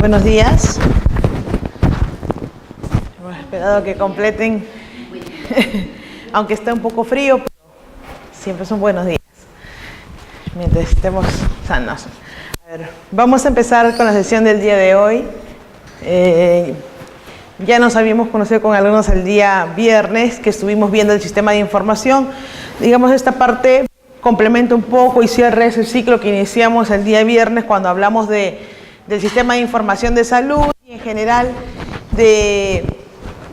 Buenos días. Hemos esperado que completen, aunque esté un poco frío, pero siempre son buenos días, mientras estemos sanos. A ver, vamos a empezar con la sesión del día de hoy. Ya nos habíamos conocido con algunos el día viernes, que estuvimos viendo el sistema de información. Digamos, esta parte complementa un poco y cierra ese ciclo que iniciamos el día viernes cuando hablamos del sistema de información de salud y en general de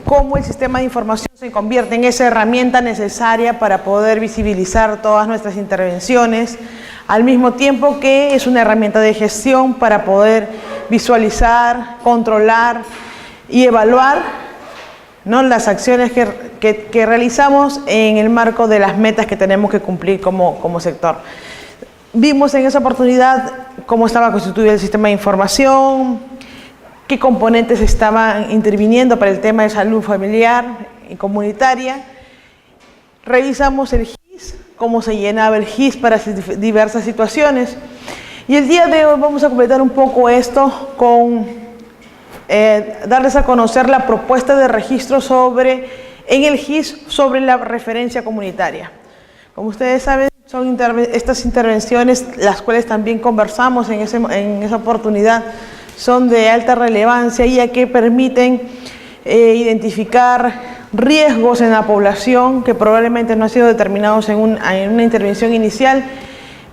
cómo el sistema de información se convierte en esa herramienta necesaria para poder visibilizar todas nuestras intervenciones, al mismo tiempo que es una herramienta de gestión para poder visualizar, controlar y evaluar, ¿no?, las acciones que realizamos en el marco de las metas que tenemos que cumplir como sector. Vimos en esa oportunidad cómo estaba constituido el sistema de información, qué componentes estaban interviniendo para el tema de salud familiar y comunitaria. Revisamos el GIS, cómo se llenaba el GIS para diversas situaciones. Y el día de hoy vamos a completar un poco esto con darles a conocer la propuesta de registro en el GIS sobre la referencia comunitaria. Como ustedes saben, son estas intervenciones, las cuales también conversamos en esa oportunidad, son de alta relevancia ya que permiten identificar riesgos en la población que probablemente no han sido determinados en una intervención inicial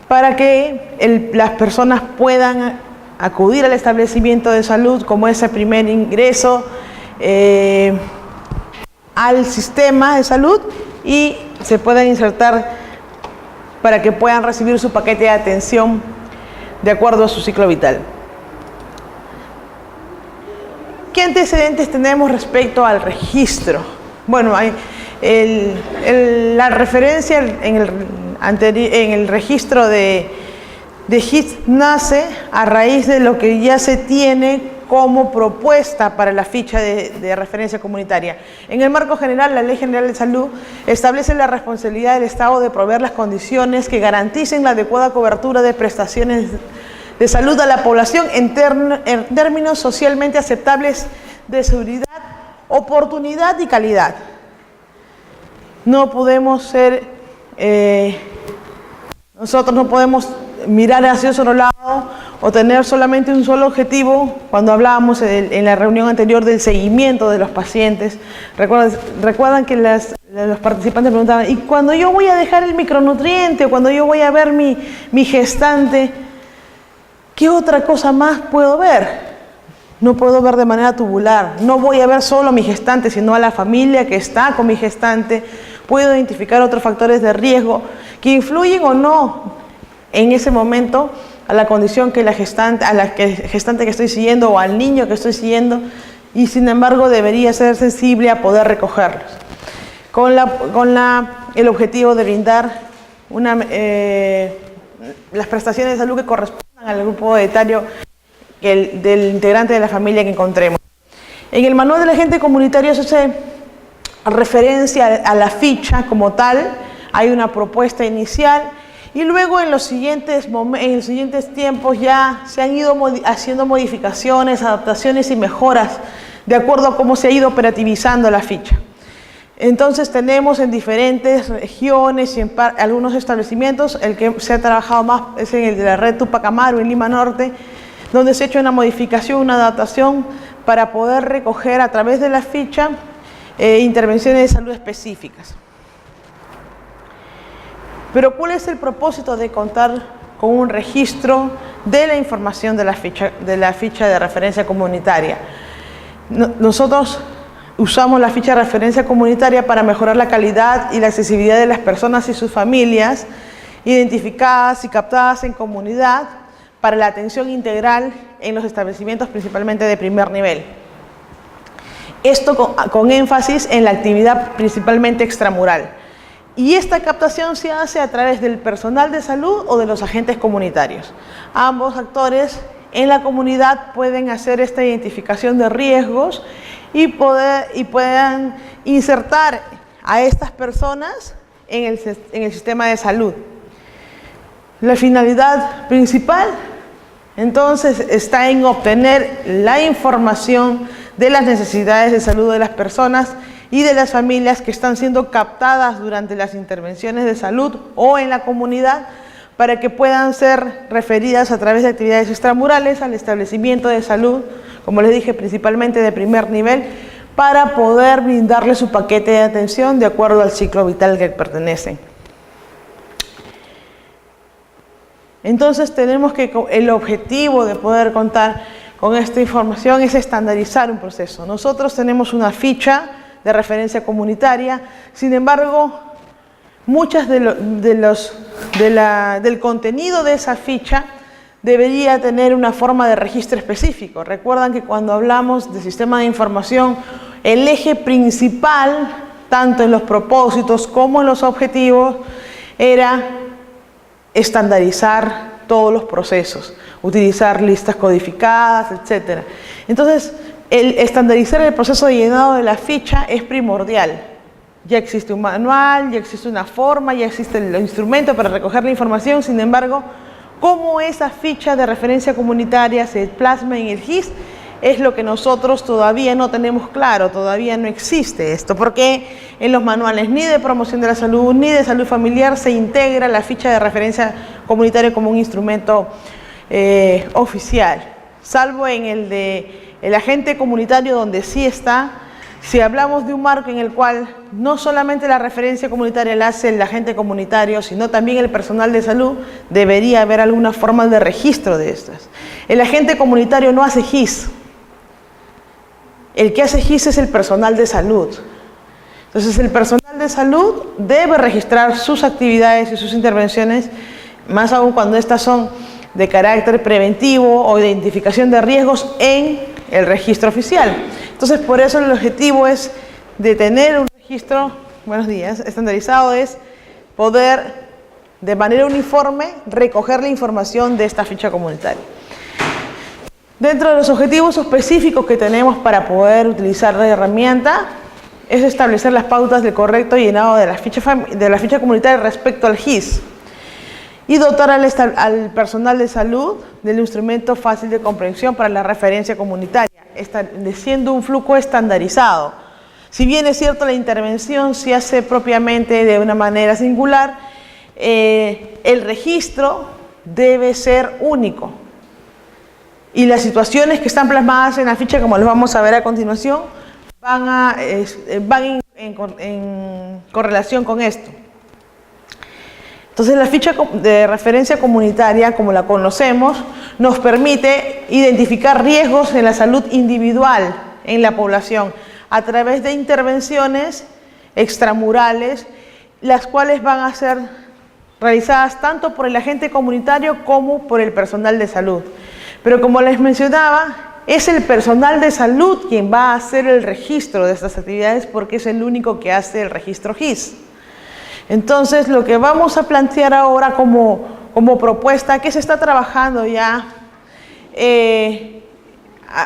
para que las personas puedan acudir al establecimiento de salud como ese primer ingreso al sistema de salud y se puedan insertar para que puedan recibir su paquete de atención de acuerdo a su ciclo vital. ¿Qué antecedentes tenemos respecto al registro? Bueno, la referencia en el registro de GIS nace a raíz de lo que ya se tiene como propuesta para la ficha de referencia comunitaria. En el marco general, la Ley General de Salud establece la responsabilidad del Estado de proveer las condiciones que garanticen la adecuada cobertura de prestaciones de salud a la población en términos socialmente aceptables de seguridad, oportunidad y calidad. No podemos nosotros no podemos mirar hacia otro lado o tener solamente un solo objetivo. Cuando hablábamos en la reunión anterior del seguimiento de los pacientes, recuerdan que los participantes preguntaban, ¿y cuando yo voy a dejar el micronutriente o cuando yo voy a ver mi gestante, qué otra cosa más puedo ver? No puedo ver de manera tubular, no voy a ver solo a mi gestante, sino a la familia que está con mi gestante. Puedo identificar otros factores de riesgo que influyen o no en ese momento a la condición que a la gestante que estoy siguiendo o al niño que estoy siguiendo, y sin embargo debería ser sensible a poder recogerlos. Con el objetivo de brindar las prestaciones de salud que correspondan al grupo etario del integrante de la familia que encontremos. En el manual del agente comunitario se hace referencia a la ficha como tal, hay una propuesta inicial y luego en los siguientes tiempos ya se han ido haciendo modificaciones, adaptaciones y mejoras de acuerdo a cómo se ha ido operativizando la ficha. Entonces tenemos en diferentes regiones y en algunos establecimientos, el que se ha trabajado más es en el de la red Tupac Amaru en Lima Norte, donde se ha hecho una modificación, una adaptación para poder recoger a través de la ficha intervenciones de salud específicas. Pero ¿cuál es el propósito de contar con un registro de la información de la ficha de referencia comunitaria? Nosotros usamos la ficha de referencia comunitaria para mejorar la calidad y la accesibilidad de las personas y sus familias identificadas y captadas en comunidad para la atención integral en los establecimientos principalmente de primer nivel. Esto con énfasis en la actividad principalmente extramural. Y esta captación se hace a través del personal de salud o de los agentes comunitarios. Ambos actores en la comunidad pueden hacer esta identificación de riesgos y puedan insertar a estas personas en el sistema de salud. La finalidad principal Entonces está en obtener la información de las necesidades de salud de las personas y de las familias que están siendo captadas durante las intervenciones de salud o en la comunidad para que puedan ser referidas a través de actividades extramurales al establecimiento de salud, como les dije, principalmente de primer nivel, para poder brindarle su paquete de atención de acuerdo al ciclo vital al que pertenecen. Entonces tenemos que, el objetivo de poder contar con esta información es estandarizar un proceso. Nosotros tenemos una ficha de referencia comunitaria, sin embargo, muchas del contenido de esa ficha debería tener una forma de registro específico. Recuerdan que cuando hablamos de sistema de información, el eje principal, tanto en los propósitos como en los objetivos, era estandarizar todos los procesos, utilizar listas codificadas, etc. Entonces, el estandarizar el proceso de llenado de la ficha es primordial. Ya existe un manual, ya existe una forma, ya existe el instrumento para recoger la información. Sin embargo, cómo esa ficha de referencia comunitaria se plasma en el GIS es lo que nosotros todavía no tenemos claro, todavía no existe esto, porque en los manuales ni de promoción de la salud ni de salud familiar se integra la ficha de referencia comunitaria como un instrumento oficial, salvo en el de el agente comunitario donde sí está. Si hablamos de un marco en el cual no solamente la referencia comunitaria la hace el agente comunitario, sino también el personal de salud, debería haber alguna forma de registro de estas. El agente comunitario no hace GIS. El que hace GIS es el personal de salud. Entonces el personal de salud debe registrar sus actividades y sus intervenciones, más aún cuando estas son de carácter preventivo o de identificación de riesgos en el registro oficial. Entonces, por eso el objetivo es de tener un registro, buenos días, estandarizado, es poder de manera uniforme recoger la información de esta ficha comunitaria. Dentro de los objetivos específicos que tenemos para poder utilizar la herramienta es establecer las pautas del correcto llenado de la ficha comunitaria respecto al GIS y dotar al personal de salud del instrumento fácil de comprensión para la referencia comunitaria, estableciendo un flujo estandarizado. Si bien es cierto la intervención se hace propiamente de una manera singular, el registro debe ser único. Y las situaciones que están plasmadas en la ficha, como los vamos a ver a continuación, van en correlación con esto. Entonces la ficha de referencia comunitaria, como la conocemos, nos permite identificar riesgos en la salud individual en la población a través de intervenciones extramurales, las cuales van a ser realizadas tanto por el agente comunitario como por el personal de salud. Pero como les mencionaba, es el personal de salud quien va a hacer el registro de estas actividades porque es el único que hace el registro GIS. Entonces, lo que vamos a plantear ahora como propuesta, que se está trabajando ya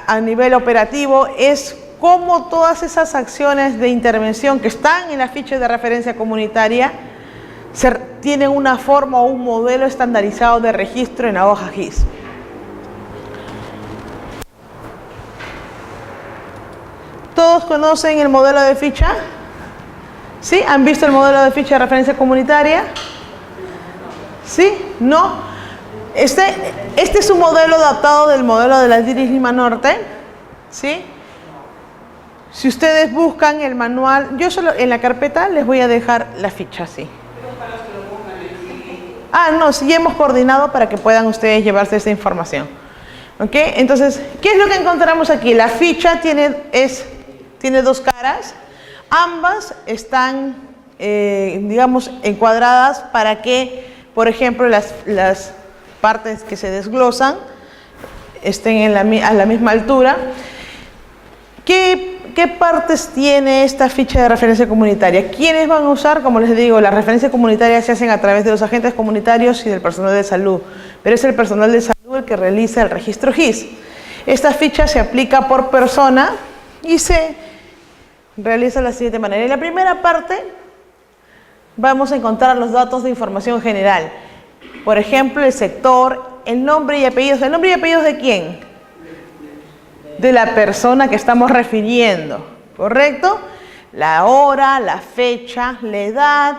a nivel operativo, es cómo todas esas acciones de intervención que están en la ficha de referencia comunitaria tienen una forma o un modelo estandarizado de registro en la hoja GIS. ¿Todos conocen el modelo de ficha? ¿Sí? ¿Han visto el modelo de ficha de referencia comunitaria? ¿Sí? ¿No? Este es un modelo adaptado del modelo de la DIRIS Lima Norte. ¿Sí? Si ustedes buscan el manual, yo solo en la carpeta les voy a dejar la ficha así. Ah, no, sí, hemos coordinado para que puedan ustedes llevarse esta información. ¿Ok? Entonces, ¿qué es lo que encontramos aquí? La ficha tiene dos caras. Ambas están, digamos, encuadradas para que, por ejemplo, las partes que se desglosan estén a la misma altura. ¿Qué partes tiene esta ficha de referencia comunitaria? ¿Quiénes van a usar? Como les digo, las referencias comunitarias se hacen a través de los agentes comunitarios y del personal de salud, pero es el personal de salud el que realiza el registro GIS. Esta ficha se aplica por persona y se realiza de la siguiente manera. En la primera parte vamos a encontrar los datos de información general. Por ejemplo, el sector, el nombre y apellidos. ¿El nombre y apellidos de quién? De la persona que estamos refiriendo, ¿correcto? La hora, la fecha, la edad,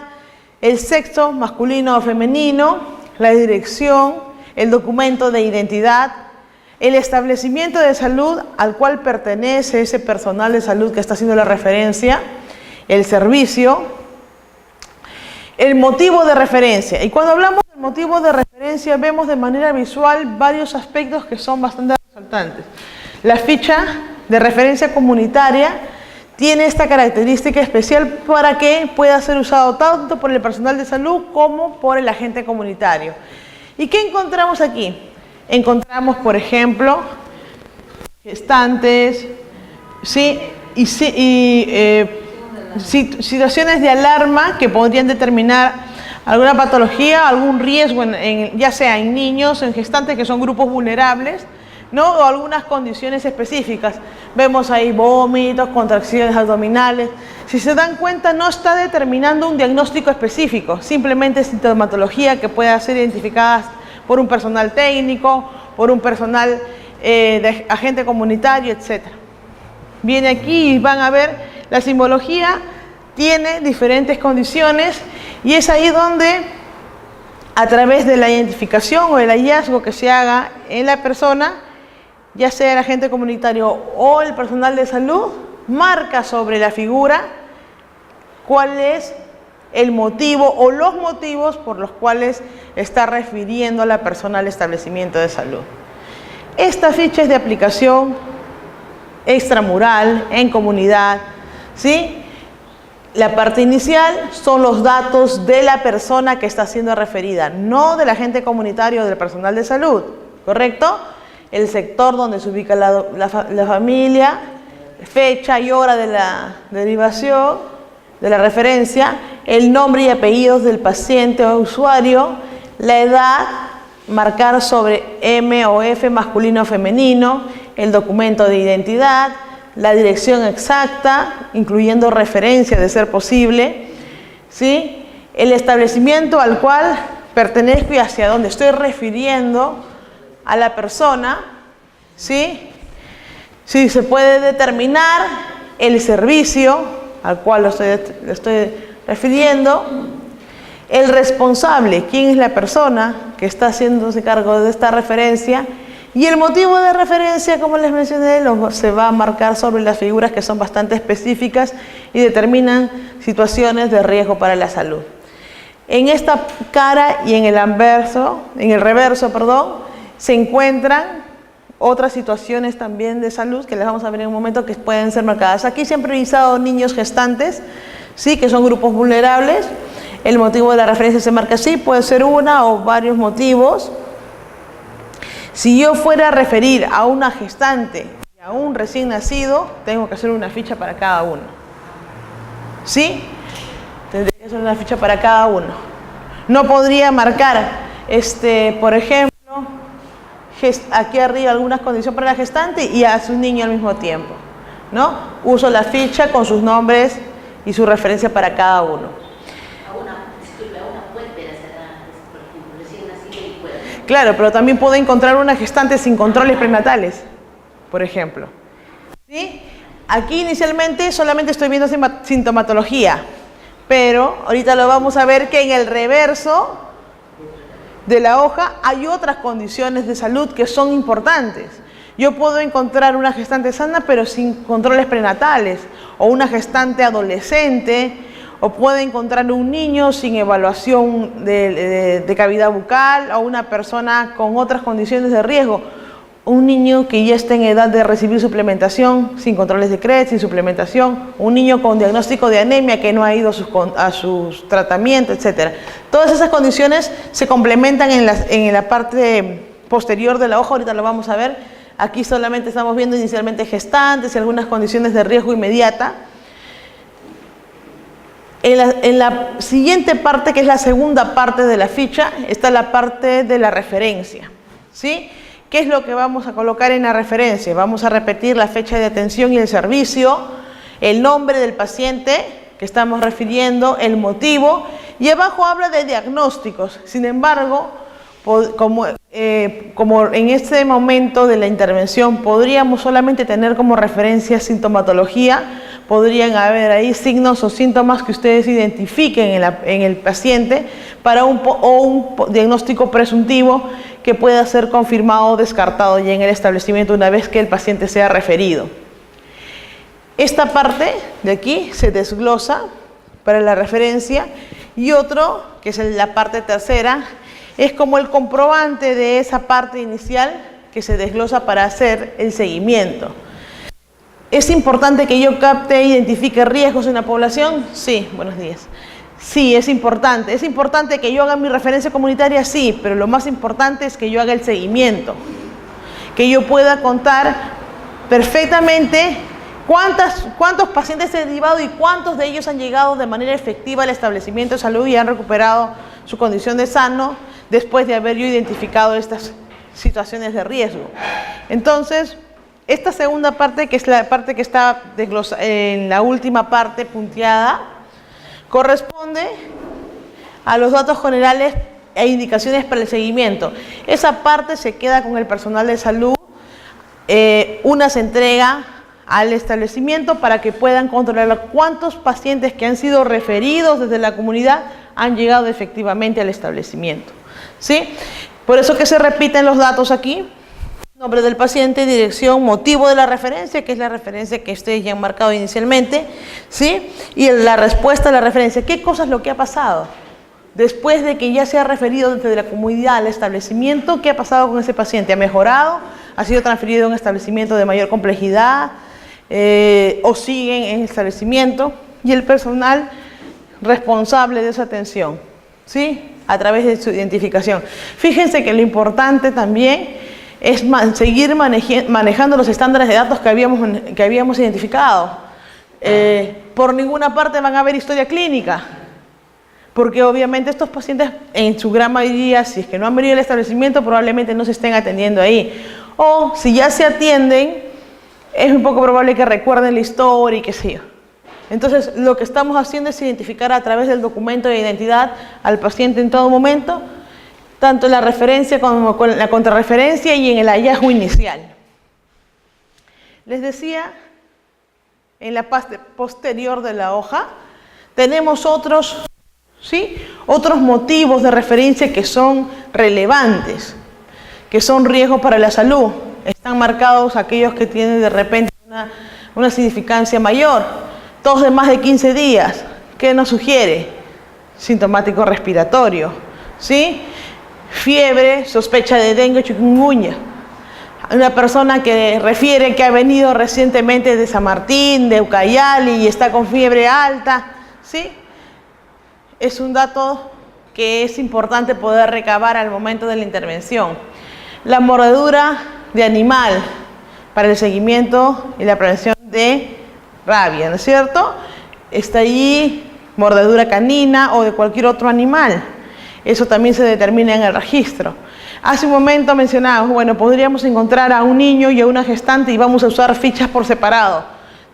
el sexo masculino o femenino, la dirección, el documento de identidad, el establecimiento de salud al cual pertenece ese personal de salud que está haciendo la referencia, el servicio, el motivo de referencia. Y cuando hablamos del motivo de referencia vemos de manera visual varios aspectos que son bastante resaltantes. La ficha de referencia comunitaria tiene esta característica especial para que pueda ser usado tanto por el personal de salud como por el agente comunitario. ¿Y qué encontramos aquí? Encontramos, por ejemplo, gestantes, ¿sí? Situaciones de alarma que podrían determinar alguna patología, algún riesgo, ya sea en niños, en gestantes que son grupos vulnerables, ¿no? O algunas condiciones específicas. Vemos ahí vómitos, contracciones abdominales. Si se dan cuenta, no está determinando un diagnóstico específico, simplemente sintomatología que pueda ser identificada por un personal técnico, por un personal de agente comunitario, etc. Viene aquí y van a ver la simbología tiene diferentes condiciones y es ahí donde a través de la identificación o el hallazgo que se haga en la persona, ya sea el agente comunitario o el personal de salud, marca sobre la figura cuál es el motivo o los motivos por los cuales está refiriendo a la persona al establecimiento de salud. Esta ficha es de aplicación extramural, en comunidad, ¿sí? La parte inicial son los datos de la persona que está siendo referida, no del agente comunitario o del personal de salud, ¿correcto? El sector donde se ubica la familia, fecha y hora de la derivación, de la referencia, el nombre y apellidos del paciente o usuario, la edad, marcar sobre M o F, masculino o femenino, el documento de identidad, la dirección exacta, incluyendo referencia de ser posible, ¿sí? El establecimiento al cual pertenezco y hacia dónde estoy refiriendo a la persona, ¿sí? Sí, se puede determinar el servicio al cual lo estoy refiriendo, el responsable, quién es la persona que está haciéndose cargo de esta referencia, y el motivo de referencia, como les mencioné, se va a marcar sobre las figuras que son bastante específicas y determinan situaciones de riesgo para la salud. En esta cara y en el reverso, se encuentran otras situaciones también de salud que les vamos a ver en un momento que pueden ser marcadas. Aquí se han priorizado niños gestantes, ¿sí? Que son grupos vulnerables. El motivo de la referencia se marca así, puede ser una o varios motivos. Si yo fuera a referir a una gestante y a un recién nacido, tengo que hacer una ficha para cada uno. ¿Sí? Tendría que hacer una ficha para cada uno. No podría marcar, por ejemplo, aquí arriba algunas condiciones para la gestante y a su niño al mismo tiempo, ¿no? Uso la ficha con sus nombres y su referencia para cada uno. Claro, pero también puedo encontrar una gestante sin controles prenatales, por ejemplo. ¿Sí? Aquí inicialmente solamente estoy viendo sintomatología, pero ahorita lo vamos a ver que en el reverso de la hoja hay otras condiciones de salud que son importantes. Yo puedo encontrar una gestante sana pero sin controles prenatales, o una gestante adolescente, o puede encontrar un niño sin evaluación de cavidad bucal, o una persona con otras condiciones de riesgo, un niño que ya está en edad de recibir suplementación, sin controles de CRED, sin suplementación, un niño con diagnóstico de anemia que no ha ido a sus tratamientos, etc. Todas esas condiciones se complementan en la parte posterior de la hoja, ahorita lo vamos a ver. Aquí solamente estamos viendo inicialmente gestantes y algunas condiciones de riesgo inmediata. En la siguiente parte, que es la segunda parte de la ficha, está la parte de la referencia, ¿sí? ¿Qué es lo que vamos a colocar en la referencia? Vamos a repetir la fecha de atención y el servicio, el nombre del paciente que estamos refiriendo, el motivo, y abajo habla de diagnósticos. Sin embargo, como como en este momento de la intervención podríamos solamente tener como referencia sintomatología, podrían haber ahí signos o síntomas que ustedes identifiquen en el paciente para un diagnóstico presuntivo que pueda ser confirmado o descartado ya en el establecimiento una vez que el paciente sea referido. Esta parte de aquí se desglosa para la referencia y otro, que es la parte tercera, es como el comprobante de esa parte inicial que se desglosa para hacer el seguimiento. ¿Es importante que yo capte e identifique riesgos en la población? Sí, buenos días. Sí, es importante. ¿Es importante que yo haga mi referencia comunitaria? Sí, pero lo más importante es que yo haga el seguimiento. Que yo pueda contar perfectamente cuántos pacientes he derivado y cuántos de ellos han llegado de manera efectiva al establecimiento de salud y han recuperado su condición de sano después de haber yo identificado estas situaciones de riesgo. Entonces, esta segunda parte, que es la parte que está en la última parte punteada, corresponde a los datos generales e indicaciones para el seguimiento. Esa parte se queda con el personal de salud, una se entrega al establecimiento para que puedan controlar cuántos pacientes que han sido referidos desde la comunidad han llegado efectivamente al establecimiento. ¿Sí? Por eso que se repiten los datos aquí: nombre del paciente, dirección, motivo de la referencia, que es la referencia que ustedes ya han marcado inicialmente, ¿sí? Y la respuesta a la referencia. ¿Qué cosa es lo que ha pasado? Después de que ya se ha referido desde la comunidad al establecimiento, ¿qué ha pasado con ese paciente? ¿Ha mejorado? ¿Ha sido transferido a un establecimiento de mayor complejidad? ¿O siguen en el establecimiento? Y el personal responsable de esa atención, ¿sí? A través de su identificación. Fíjense que lo importante también es seguir manejando los estándares de datos que habíamos identificado. Por ninguna parte van a haber historia clínica, porque obviamente estos pacientes en su gran mayoría, si es que no han venido al establecimiento, probablemente no se estén atendiendo ahí. O si ya se atienden, es un poco probable que recuerden la historia y qué sé yo. Entonces, lo que estamos haciendo es identificar a través del documento de identidad al paciente en todo momento, tanto en la referencia como con la contrarreferencia y en el hallazgo inicial. Les decía, en la parte posterior de la hoja, tenemos otros motivos de referencia que son relevantes, que son riesgos para la salud. Están marcados aquellos que tienen de repente una significancia mayor. Tos de más de 15 días, ¿qué nos sugiere? Sintomático respiratorio, ¿sí? Fiebre, sospecha de dengue o chikungunya. Una persona que refiere que ha venido recientemente de San Martín, de Ucayali y está con fiebre alta, ¿sí? Es un dato que es importante poder recabar al momento de la intervención. La mordedura de animal para el seguimiento y la prevención de rabia, ¿no es cierto? Está allí mordedura canina o de cualquier otro animal. Eso también se determina en el registro. Hace un momento mencionábamos, bueno, podríamos encontrar a un niño y a una gestante y vamos a usar fichas por separado.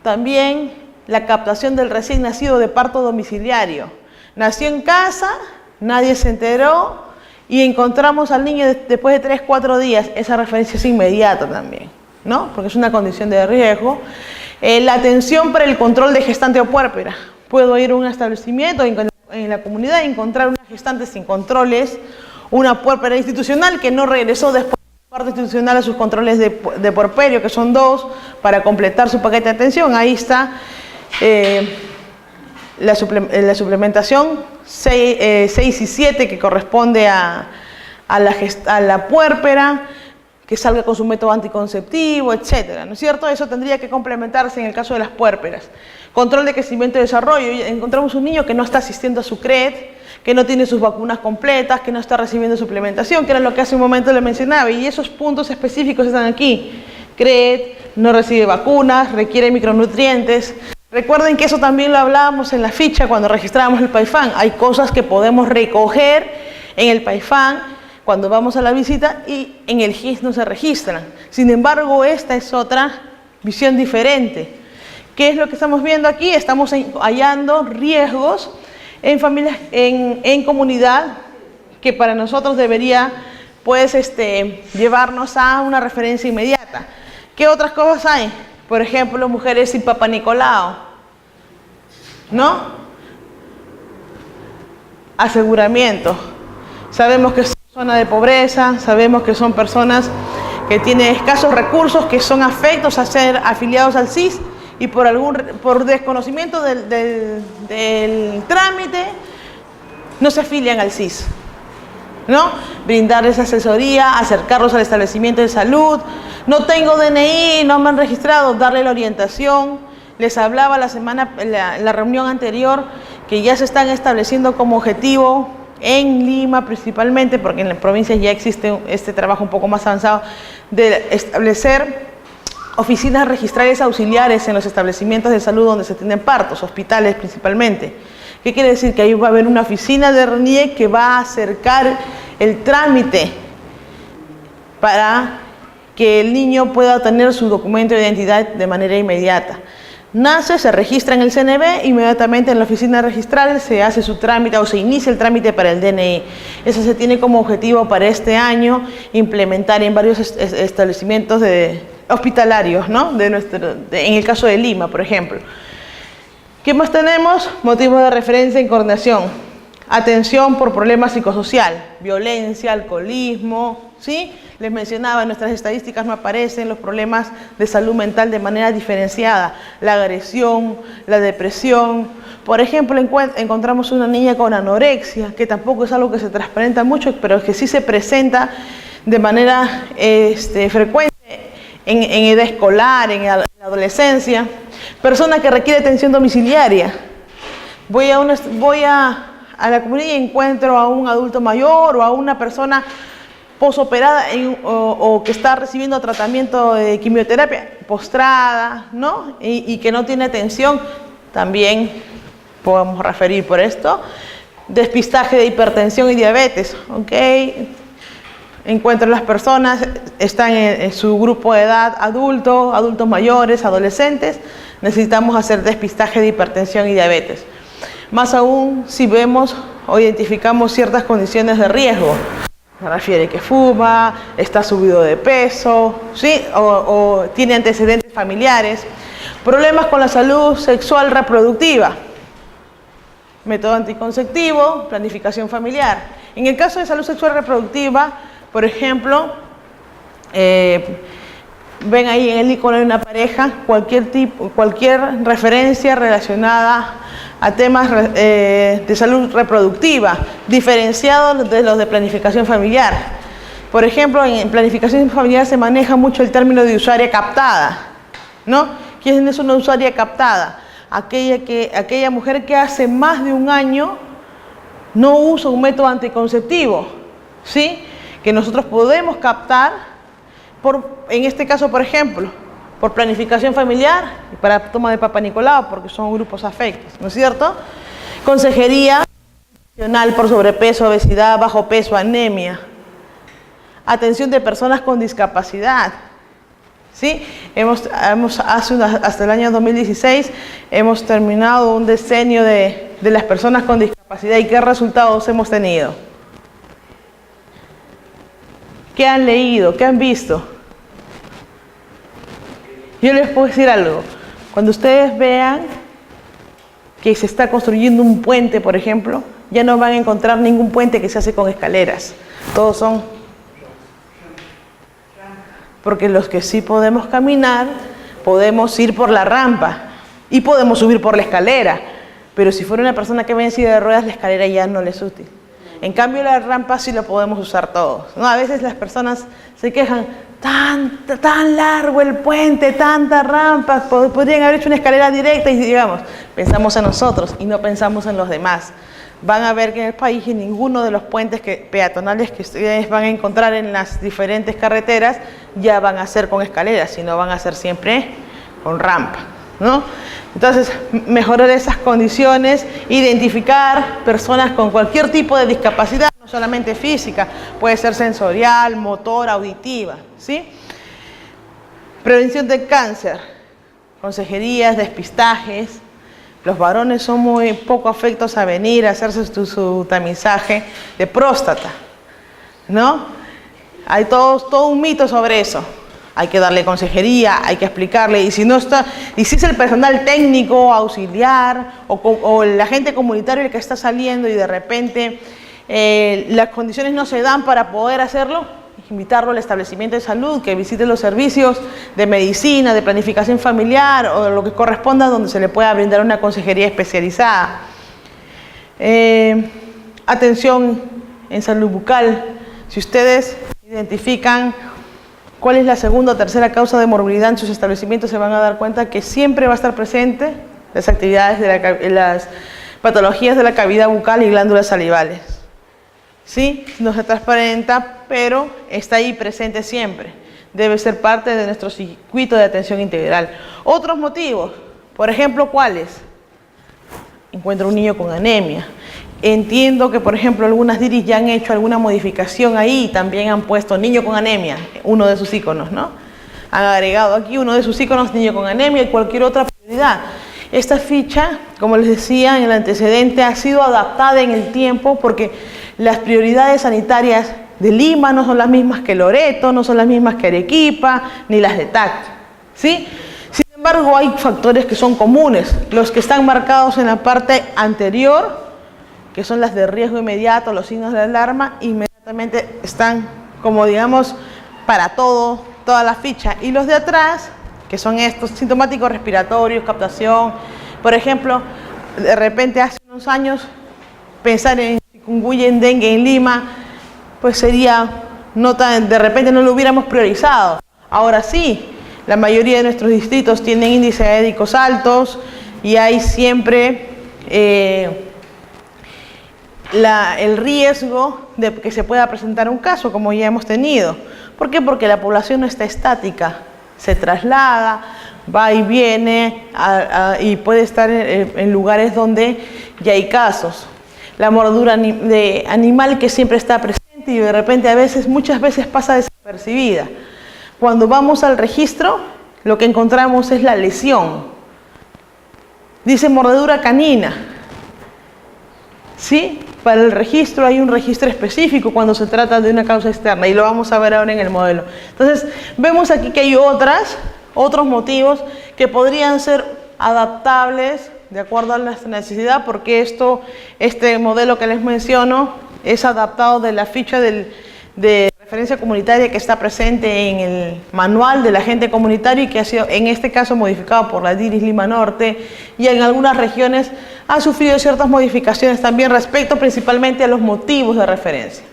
También la captación del recién nacido de parto domiciliario. Nació en casa, nadie se enteró y encontramos al niño después de 3-4 días. Esa referencia es inmediata también, ¿no? Porque es una condición de riesgo. La atención para el control de gestante o puérpera. Puedo ir a un establecimiento en la comunidad y encontrar una gestante sin controles, una puérpera institucional que no regresó después de la parte institucional a sus controles de puerperio, que son 2, para completar su paquete de atención. Ahí está la suplementación 6 y 7, que corresponde a la puérpera, que salga con su método anticonceptivo, etcétera, ¿no es cierto? Eso tendría que complementarse en el caso de las puérperas. Control de crecimiento y desarrollo. Encontramos un niño que no está asistiendo a su CRED, que no tiene sus vacunas completas, que no está recibiendo suplementación, que era lo que hace un momento le mencionaba, y esos puntos específicos están aquí. CRED, no recibe vacunas, requiere micronutrientes. Recuerden que eso también lo hablábamos en la ficha cuando registrábamos el PAIFAN. Hay cosas que podemos recoger en el PAIFAN cuando vamos a la visita y en el GIS no se registran. Sin embargo, esta es otra visión diferente. ¿Qué es lo que estamos viendo aquí? Estamos hallando riesgos en familias, en comunidad, que para nosotros debería puedes llevarnos a una referencia inmediata. ¿Qué otras cosas hay? Por ejemplo, mujeres sin Papá Nicolau, ¿no? Aseguramiento. Sabemos que son zona de pobreza, sabemos que son personas que tienen escasos recursos, que son afectos a ser afiliados al SIS y por desconocimiento del trámite no se afilian al SIS, ¿no? Brindarles asesoría, acercarlos al establecimiento de salud. No tengo DNI, no me han registrado, darle la orientación. Les hablaba la reunión anterior que ya se están estableciendo como objetivo en Lima principalmente, porque en las provincias ya existe este trabajo un poco más avanzado, de establecer oficinas registrales auxiliares en los establecimientos de salud donde se tienen partos, hospitales principalmente. ¿Qué quiere decir? Que ahí va a haber una oficina de RNIE que va a acercar el trámite para que el niño pueda obtener su documento de identidad de manera inmediata. Nace, se registra en el CNB, inmediatamente en la oficina registral se hace su trámite o se inicia el trámite para el DNI. Eso se tiene como objetivo para este año implementar en varios establecimientos hospitalarios, ¿no? En el caso de Lima, por ejemplo. ¿Qué más tenemos? Motivos de referencia en coordinación. Atención por problemas psicosocial, violencia, alcoholismo, ¿sí? Les mencionaba, en nuestras estadísticas no aparecen los problemas de salud mental de manera diferenciada. La agresión, la depresión. Por ejemplo, encontramos una niña con anorexia, que tampoco es algo que se transparenta mucho, pero que sí se presenta de manera frecuente en edad escolar, en la adolescencia. Persona que requiere atención domiciliaria. Voy a la comunidad y encuentro a un adulto mayor o a una persona posoperada o que está recibiendo tratamiento de quimioterapia, postrada, ¿no? Y que no tiene atención, también podemos referir por esto. Despistaje de hipertensión y diabetes, ¿ok? Encuentro a las personas, están en su grupo de edad, adultos mayores, adolescentes, necesitamos hacer despistaje de hipertensión y diabetes. Más aún si vemos o identificamos ciertas condiciones de riesgo. Se refiere que fuma, está subido de peso, ¿sí? o tiene antecedentes familiares. Problemas con la salud sexual reproductiva. Método anticonceptivo, planificación familiar. En el caso de salud sexual reproductiva, por ejemplo, ven ahí en el icono de una pareja, cualquier referencia relacionada a temas de salud reproductiva, diferenciados de los de planificación familiar. Por ejemplo, en planificación familiar se maneja mucho el término de usuaria captada, ¿no? ¿Quién es una usuaria captada? Aquella mujer que hace más de un año no usa un método anticonceptivo, ¿sí? Que nosotros podemos captar, en este caso, por ejemplo, por planificación familiar y para toma de Papá Nicolau, porque son grupos afectos, ¿no es cierto? Consejería nacional por sobrepeso, obesidad, bajo peso, anemia. Atención de personas con discapacidad, ¿sí? Hasta el año 2016 hemos terminado un decenio de las personas con discapacidad. ¿Y qué resultados hemos tenido? ¿Qué han leído? ¿Qué han visto? Yo les puedo decir algo. Cuando ustedes vean que se está construyendo un puente, por ejemplo, ya no van a encontrar ningún puente que se hace con escaleras. Todos son... Porque los que sí podemos caminar, podemos ir por la rampa y podemos subir por la escalera. Pero si fuera una persona que viene en silla de ruedas, la escalera ya no le es útil. En cambio, la rampa sí la podemos usar todos, ¿no? A veces las personas se quejan, tan largo el puente, tantas rampas, podrían haber hecho una escalera directa y digamos, pensamos en nosotros y no pensamos en los demás. Van a ver que en el país en ninguno de los puentes peatonales que ustedes van a encontrar en las diferentes carreteras ya van a ser con escaleras, sino van a ser siempre con rampa, ¿no? Entonces, mejorar esas condiciones, identificar personas con cualquier tipo de discapacidad, no solamente física, puede ser sensorial, motor, auditiva, ¿sí? Prevención del cáncer, consejerías, despistajes. Los varones son muy poco afectos a venir a hacerse su tamizaje de próstata, ¿no? Hay todo un mito sobre eso. Hay que darle consejería, hay que explicarle, y si no está, y si es el personal técnico, auxiliar, o el agente comunitario el que está saliendo y de repente las condiciones no se dan para poder hacerlo, invitarlo al establecimiento de salud, que visite los servicios de medicina, de planificación familiar, o lo que corresponda, donde se le pueda brindar una consejería especializada. Atención en salud bucal. Si ustedes identifican cuál es la segunda o tercera causa de morbilidad en sus establecimientos, se van a dar cuenta que siempre va a estar presente las actividades de las patologías de la cavidad bucal y glándulas salivales. ¿Sí? No se transparenta, pero está ahí presente siempre. Debe ser parte de nuestro circuito de atención integral. Otros motivos, por ejemplo, ¿cuáles? Encuentro un niño con anemia. Entiendo que, por ejemplo, algunas DIRIs ya han hecho alguna modificación ahí, también han puesto niño con anemia, uno de sus iconos, ¿no? Han agregado aquí uno de sus iconos, niño con anemia, y cualquier otra prioridad. Esta ficha, como les decía en el antecedente, ha sido adaptada en el tiempo porque las prioridades sanitarias de Lima no son las mismas que Loreto, no son las mismas que Arequipa, ni las de Tacna, ¿sí? Sin embargo, hay factores que son comunes, los que están marcados en la parte anterior, que son las de riesgo inmediato, los signos de alarma, inmediatamente están, como digamos, para toda la ficha. Y los de atrás, que son estos, sintomáticos respiratorios, captación. Por ejemplo, de repente hace unos años, pensar en chikungunya, en dengue en Lima, pues sería, de repente no lo hubiéramos priorizado. Ahora sí, la mayoría de nuestros distritos tienen índices édicos altos y hay siempre el riesgo de que se pueda presentar un caso, como ya hemos tenido. ¿Por qué? Porque la población no está estática, se traslada, va y viene y puede estar en lugares donde ya hay casos. La mordedura de animal que siempre está presente y de repente muchas veces pasa desapercibida. Cuando vamos al registro, lo que encontramos es la lesión. Dice mordedura canina. ¿Sí? Para el registro hay un registro específico cuando se trata de una causa externa y lo vamos a ver ahora en el modelo. Entonces, vemos aquí que hay otros motivos que podrían ser adaptables de acuerdo a nuestra necesidad, porque este modelo que les menciono es adaptado de la ficha de referencia comunitaria que está presente en el manual del agente comunitario y que ha sido en este caso modificado por la DIRIS Lima Norte, y en algunas regiones ha sufrido ciertas modificaciones también respecto principalmente a los motivos de referencia.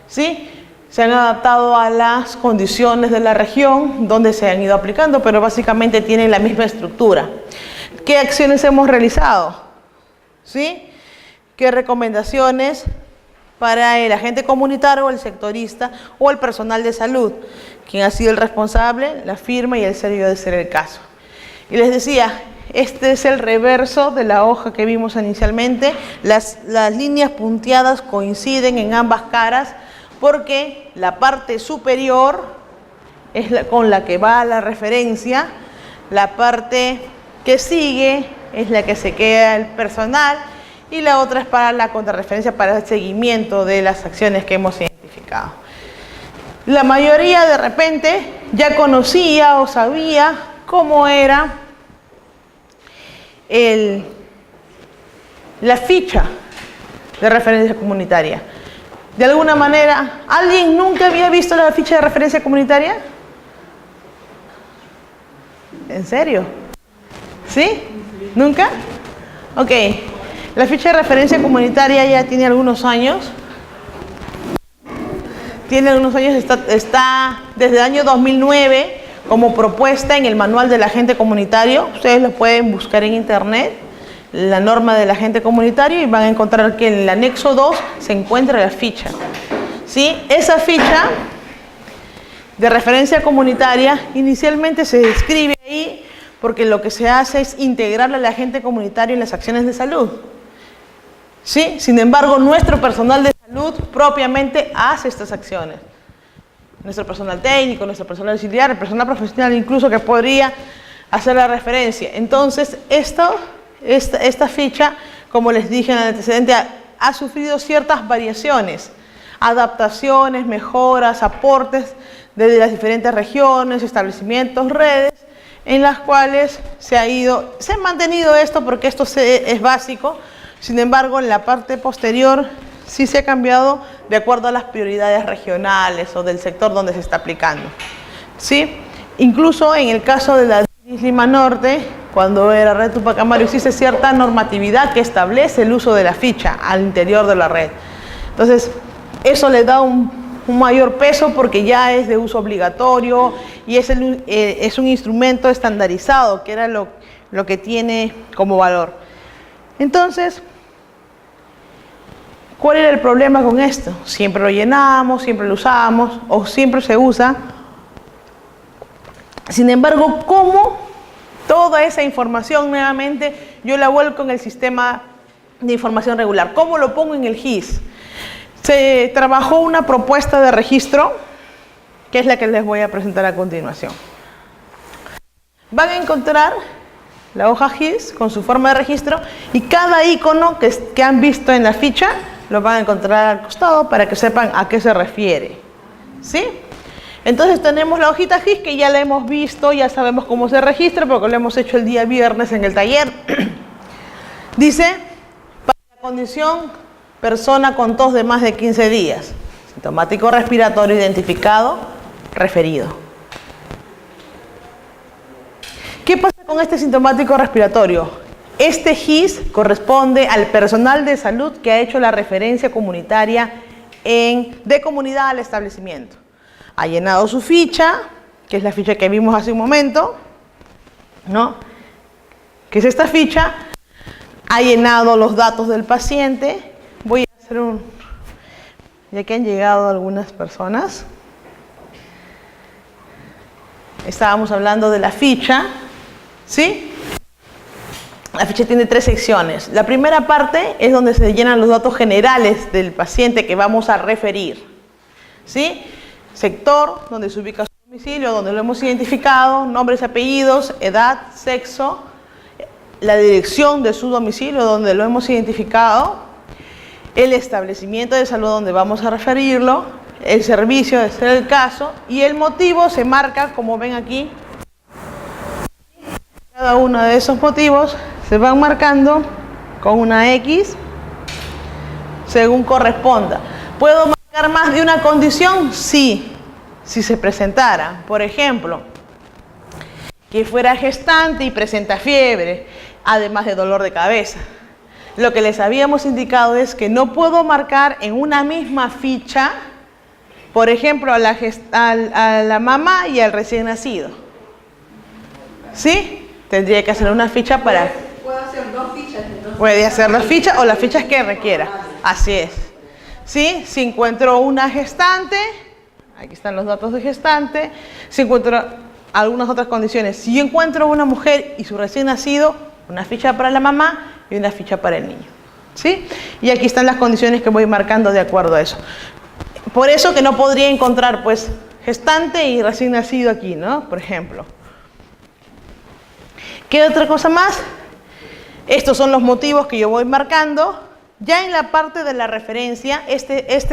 ¿Sí? Se han adaptado a las condiciones de la región donde se han ido aplicando, pero básicamente tienen la misma estructura. ¿Qué acciones hemos realizado? ¿Sí? ¿Qué recomendaciones para el agente comunitario, el sectorista o el personal de salud, quien ha sido el responsable, la firma y el sello de ser el caso? Y les decía, este es el reverso de la hoja que vimos inicialmente. Las líneas punteadas coinciden en ambas caras porque la parte superior es con la que va la referencia, la parte que sigue es la que se queda el personal y la otra es para la contrarreferencia, para el seguimiento de las acciones que hemos identificado. La mayoría de repente ya conocía o sabía cómo era la ficha de referencia comunitaria. De alguna manera, ¿alguien nunca había visto la ficha de referencia comunitaria? ¿En serio? ¿Sí? ¿Nunca? Ok. La ficha de referencia comunitaria ya tiene algunos años. Está desde el año 2009 como propuesta en el manual del agente comunitario. Ustedes lo pueden buscar en internet, la norma del agente comunitario, y van a encontrar que en el anexo 2 se encuentra la ficha. ¿Sí? Esa ficha de referencia comunitaria inicialmente se describe ahí porque lo que se hace es integrarle al agente comunitario en las acciones de salud. ¿Sí? Sin embargo, nuestro personal de salud propiamente hace estas acciones. Nuestro personal técnico, nuestro personal auxiliar, el personal profesional incluso que podría hacer la referencia. Entonces, esta ficha, como les dije en el antecedente, ha sufrido ciertas variaciones. adaptaciones, mejoras, aportes desde las diferentes regiones, establecimientos, redes, en las cuales se ha mantenido esto porque esto es básico. Sin embargo, en la parte posterior sí se ha cambiado de acuerdo a las prioridades regionales o del sector donde se está aplicando, ¿sí? Incluso en el caso de la Lima Norte, cuando era Red Tupac Amaru, existe cierta normatividad que establece el uso de la ficha al interior de la red. Entonces, eso le da un mayor peso porque ya es de uso obligatorio y es un instrumento estandarizado, que era lo que tiene como valor. Entonces, ¿cuál era el problema con esto? Siempre lo llenamos, siempre lo usamos o siempre se usa. Sin embargo, ¿cómo toda esa información nuevamente yo la vuelco en el sistema de información regular? ¿Cómo lo pongo en el GIS? Se trabajó una propuesta de registro, que es la que les voy a presentar a continuación. Van a encontrar la hoja GIS con su forma de registro y cada icono que han visto en la ficha lo van a encontrar al costado para que sepan a qué se refiere, ¿sí? Entonces tenemos la hojita GIS que ya la hemos visto, ya sabemos cómo se registra porque lo hemos hecho el día viernes en el taller. Dice, para la condición persona con tos de más de 15 días, sintomático respiratorio identificado, referido. ¿Qué pasa con este sintomático respiratorio? Este GIS corresponde al personal de salud que ha hecho la referencia comunitaria de comunidad al establecimiento. Ha llenado su ficha, que es la ficha que vimos hace un momento, ¿no? Que es esta ficha. Ha llenado los datos del paciente. Voy a hacer ya que han llegado algunas personas. Estábamos hablando de la ficha, ¿sí? La ficha tiene 3 secciones. La primera parte es donde se llenan los datos generales del paciente que vamos a referir, ¿sí? Sector, donde se ubica su domicilio, donde lo hemos identificado, nombres, apellidos, edad, sexo, la dirección de su domicilio, donde lo hemos identificado, el establecimiento de salud donde vamos a referirlo, el servicio de ser el caso, y el motivo se marca, como ven aquí. Cada uno de esos motivos se van marcando con una X según corresponda. ¿Puedo marcar más de una condición? Sí, si se presentara. Por ejemplo, que fuera gestante y presenta fiebre, además de dolor de cabeza. Lo que les habíamos indicado es que no puedo marcar en una misma ficha, por ejemplo, a la mamá y al recién nacido. ¿Sí? Tendría que hacer una ficha para... ¿Puedo hacer 2 fichas? Puede hacer las fichas o las fichas que requiera. Así es. ¿Sí? Si encuentro una gestante, aquí están los datos de gestante. Si encuentro algunas otras condiciones. Si yo encuentro una mujer y su recién nacido, una ficha para la mamá y una ficha para el niño. ¿Sí? Y aquí están las condiciones que voy marcando de acuerdo a eso. Por eso que no podría encontrar, pues, gestante y recién nacido aquí, ¿no? Por ejemplo. ¿Qué otra cosa más? Estos son los motivos que yo voy marcando. Ya en la parte de la referencia, esta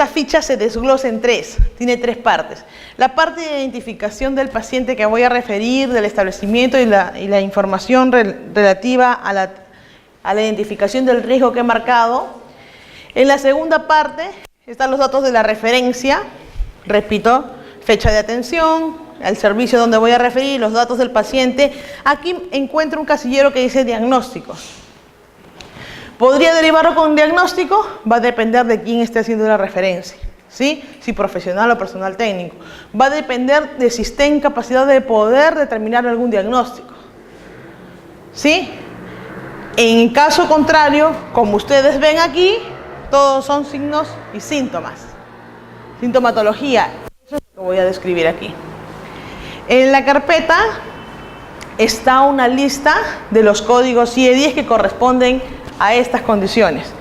ficha se desglosa en 3, tiene 3 partes. La parte de identificación del paciente que voy a referir, del establecimiento y la información relativa a la identificación del riesgo que he marcado. En la segunda parte están los datos de la referencia, repito, fecha de atención, el servicio donde voy a referir, los datos del paciente. Aquí encuentro un casillero que dice diagnósticos. ¿Podría derivarlo con diagnóstico? Va a depender de quién esté haciendo la referencia, ¿sí? Si profesional o personal técnico. Va a depender de si esté en capacidad de poder determinar algún diagnóstico, ¿sí? En caso contrario, como ustedes ven aquí, todos son signos y síntomas. Sintomatología, eso es lo que voy a describir aquí. En la carpeta está una lista de los códigos CIE-10 que corresponden a estas condiciones.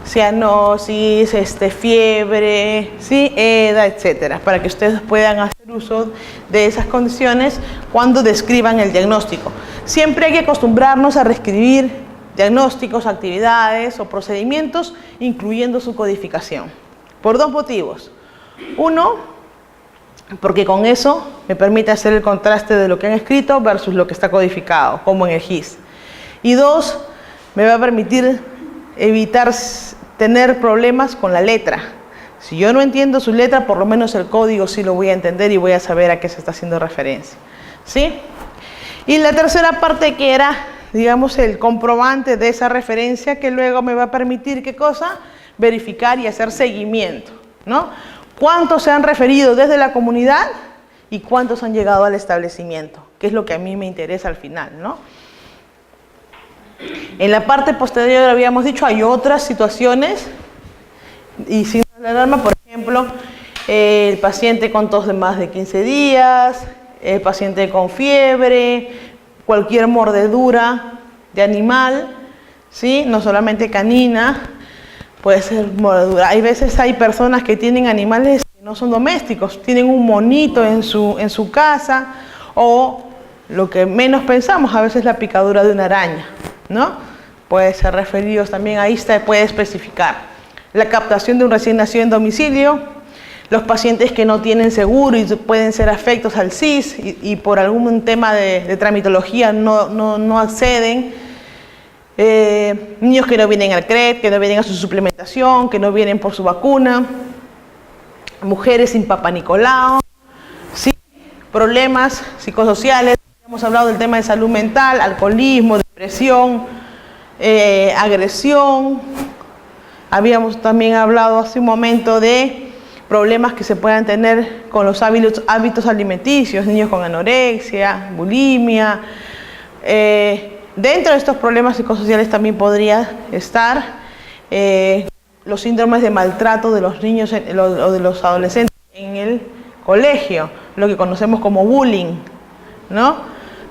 Cianosis, fiebre, ¿sí? EDA, etcétera, para que ustedes puedan hacer uso de esas condiciones cuando describan el diagnóstico. Siempre hay que acostumbrarnos a reescribir diagnósticos, actividades o procedimientos, incluyendo su codificación. Por dos motivos. Uno, porque con eso me permite hacer el contraste de lo que han escrito versus lo que está codificado, como en el GIS. Y dos, me va a permitir evitar tener problemas con la letra. Si yo no entiendo su letra, por lo menos el código sí lo voy a entender y voy a saber a qué se está haciendo referencia. ¿Sí? Y la tercera parte, que era, digamos, el comprobante de esa referencia, que luego me va a permitir, ¿qué cosa? Verificar y hacer seguimiento, ¿no? ¿Cuántos se han referido desde la comunidad y cuántos han llegado al establecimiento? Que es lo que a mí me interesa al final, ¿no? En la parte posterior, habíamos dicho, hay otras situaciones y signos de alarma, por ejemplo, el paciente con tos de más de 15 días, el paciente con fiebre, cualquier mordedura de animal, ¿sí? No solamente canina, puede ser mordedura. Hay veces hay personas que tienen animales que no son domésticos, tienen un monito en su casa, o lo que menos pensamos, a veces la picadura de una araña, ¿no? Puede ser referidos también, ahí se puede especificar. La captación de un recién nacido en domicilio, los pacientes que no tienen seguro y pueden ser afectos al SIS y por algún tema de tramitología no acceden, niños que no vienen al CRED, que no vienen a su suplementación, que no vienen por su vacuna, mujeres sin Papá Nicolau, ¿sí? Problemas psicosociales, hemos hablado del tema de salud mental, alcoholismo, depresión, agresión. Habíamos también hablado hace un momento de problemas que se puedan tener con los hábitos alimenticios, niños con anorexia, bulimia. Dentro de estos problemas psicosociales también podría estar los síndromes de maltrato de los niños o de los adolescentes en el colegio, lo que conocemos como bullying, ¿no?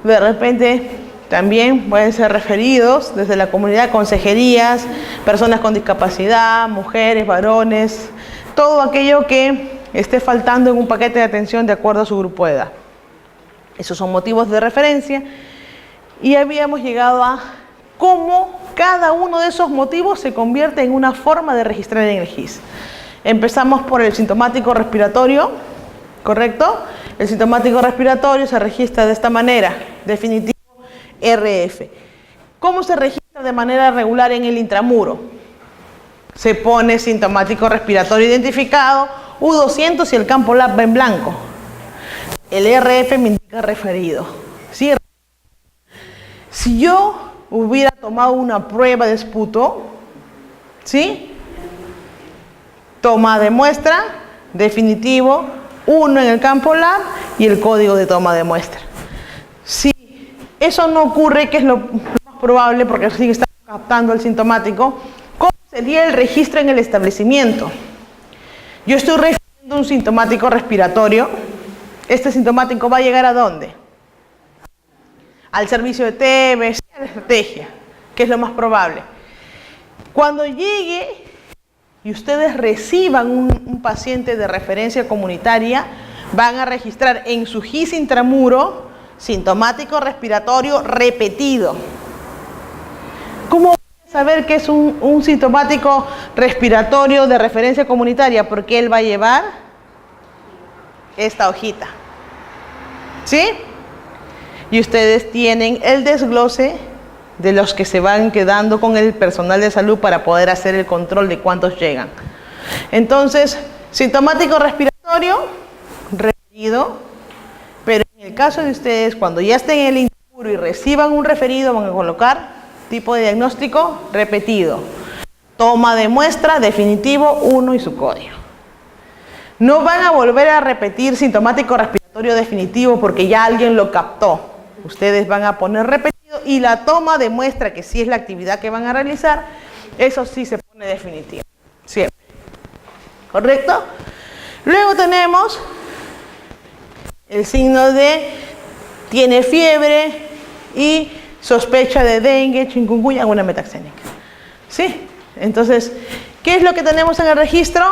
De repente también pueden ser referidos desde la comunidad, consejerías, personas con discapacidad, mujeres, varones, todo aquello que esté faltando en un paquete de atención de acuerdo a su grupo de edad. Esos son motivos de referencia y habíamos llegado a cómo cada uno de esos motivos se convierte en una forma de registrar en el GIS. Empezamos por el sintomático respiratorio, ¿correcto? El sintomático respiratorio se registra de esta manera, definitivo RF. ¿Cómo se registra de manera regular en el intramuro? Se pone sintomático respiratorio identificado, U200 y el campo lab en blanco. El RF me indica referido. ¿Sí? Si yo hubiera tomado una prueba de esputo, ¿sí? Toma de muestra, definitivo, 1 en el campo lab y el código de toma de muestra. Si eso no ocurre, que es lo más probable porque sí está captando el sintomático, ¿cómo sería el registro en el establecimiento? Yo estoy refiriendo un sintomático respiratorio. Este sintomático va a llegar ¿a dónde? Al servicio de TEBS, a la estrategia, que es lo más probable. Cuando llegue y ustedes reciban un paciente de referencia comunitaria, van a registrar en su GIS intramuro sintomático respiratorio repetido. ¿Cómo van a saber que es un sintomático respiratorio de referencia comunitaria? Porque él va a llevar esta hojita, ¿sí? Y ustedes tienen el desglose de los que se van quedando con el personal de salud para poder hacer el control de cuántos llegan. Entonces, sintomático respiratorio, referido, pero en el caso de ustedes, cuando ya estén en el intramuro y reciban un referido, van a colocar tipo de diagnóstico repetido. Toma de muestra, definitivo, 1 y su código. No van a volver a repetir sintomático respiratorio definitivo porque ya alguien lo captó. Ustedes van a poner repetido y la toma de muestra, que sí es la actividad que van a realizar, eso sí se pone definitivo, siempre. ¿Correcto? Luego tenemos el signo de tiene fiebre y sospecha de dengue, chikungunya, alguna metaxénica. ¿Sí? Entonces, ¿qué es lo que tenemos en el registro?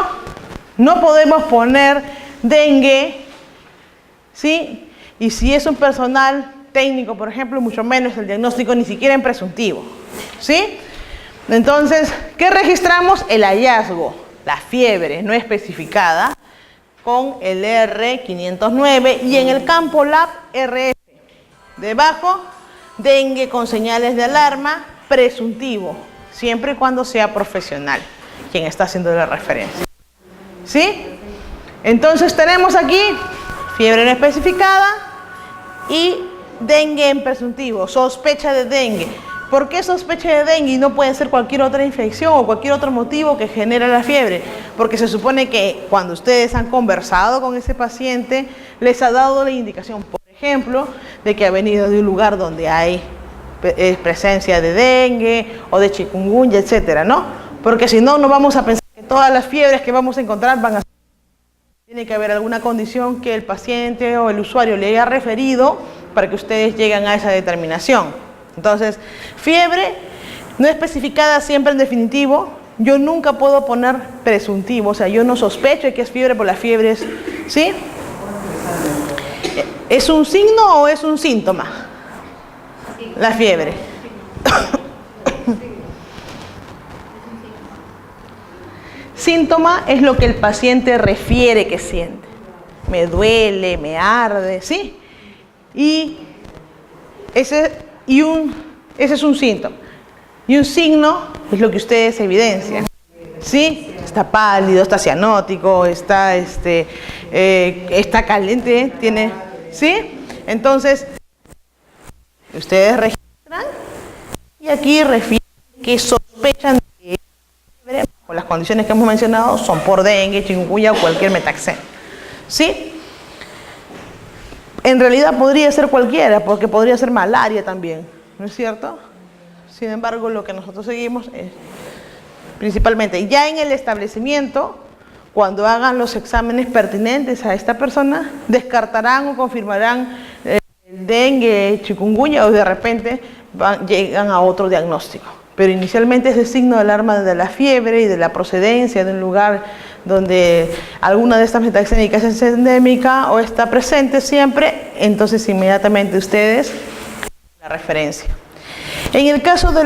No podemos poner dengue, ¿sí? Y si es un personal técnico, por ejemplo, mucho menos el diagnóstico, ni siquiera en presuntivo. ¿Sí? Entonces, ¿qué registramos? El hallazgo, la fiebre no especificada, con el R509 y en el campo lab RF. Debajo, dengue con señales de alarma, presuntivo, siempre y cuando sea profesional quien está haciendo la referencia. ¿Sí? Entonces tenemos aquí fiebre no especificada y dengue en presuntivo, sospecha de dengue. ¿Por qué sospecha de dengue y no puede ser cualquier otra infección o cualquier otro motivo que genera la fiebre? Porque se supone que cuando ustedes han conversado con ese paciente, les ha dado la indicación, por ejemplo, de que ha venido de un lugar donde hay presencia de dengue o de chikungunya, etcétera, ¿no? Porque si no, no vamos a pensar que todas las fiebres que vamos a encontrar van a ser. Tiene que haber alguna condición que el paciente o el usuario le haya referido para que ustedes lleguen a esa determinación. Entonces, fiebre no especificada siempre en definitivo. Yo nunca puedo poner presuntivo, o sea, yo no sospecho de que es fiebre por las fiebres, ¿sí? ¿Es un signo o es un síntoma? La fiebre. Síntoma es lo que el paciente refiere que siente. Me duele, me arde, ¿sí? Y ese es un síntoma. Y un signo es lo que ustedes evidencian. ¿Sí? Está pálido, está cianótico, está caliente, tiene, ¿sí? Entonces, ustedes registran y aquí refieren que sospechan de fiebre, con las condiciones que hemos mencionado, son por dengue, chikungunya o cualquier metaxeno. ¿Sí? En realidad podría ser cualquiera, porque podría ser malaria también, ¿no es cierto? Sin embargo, lo que nosotros seguimos es principalmente, ya en el establecimiento, cuando hagan los exámenes pertinentes a esta persona, descartarán o confirmarán el dengue, chikungunya o de repente llegan a otro diagnóstico. Pero inicialmente ese signo de alarma de la fiebre y de la procedencia de un lugar donde alguna de estas metaxénicas es endémica o está presente siempre, entonces inmediatamente ustedes la referencia. En el caso de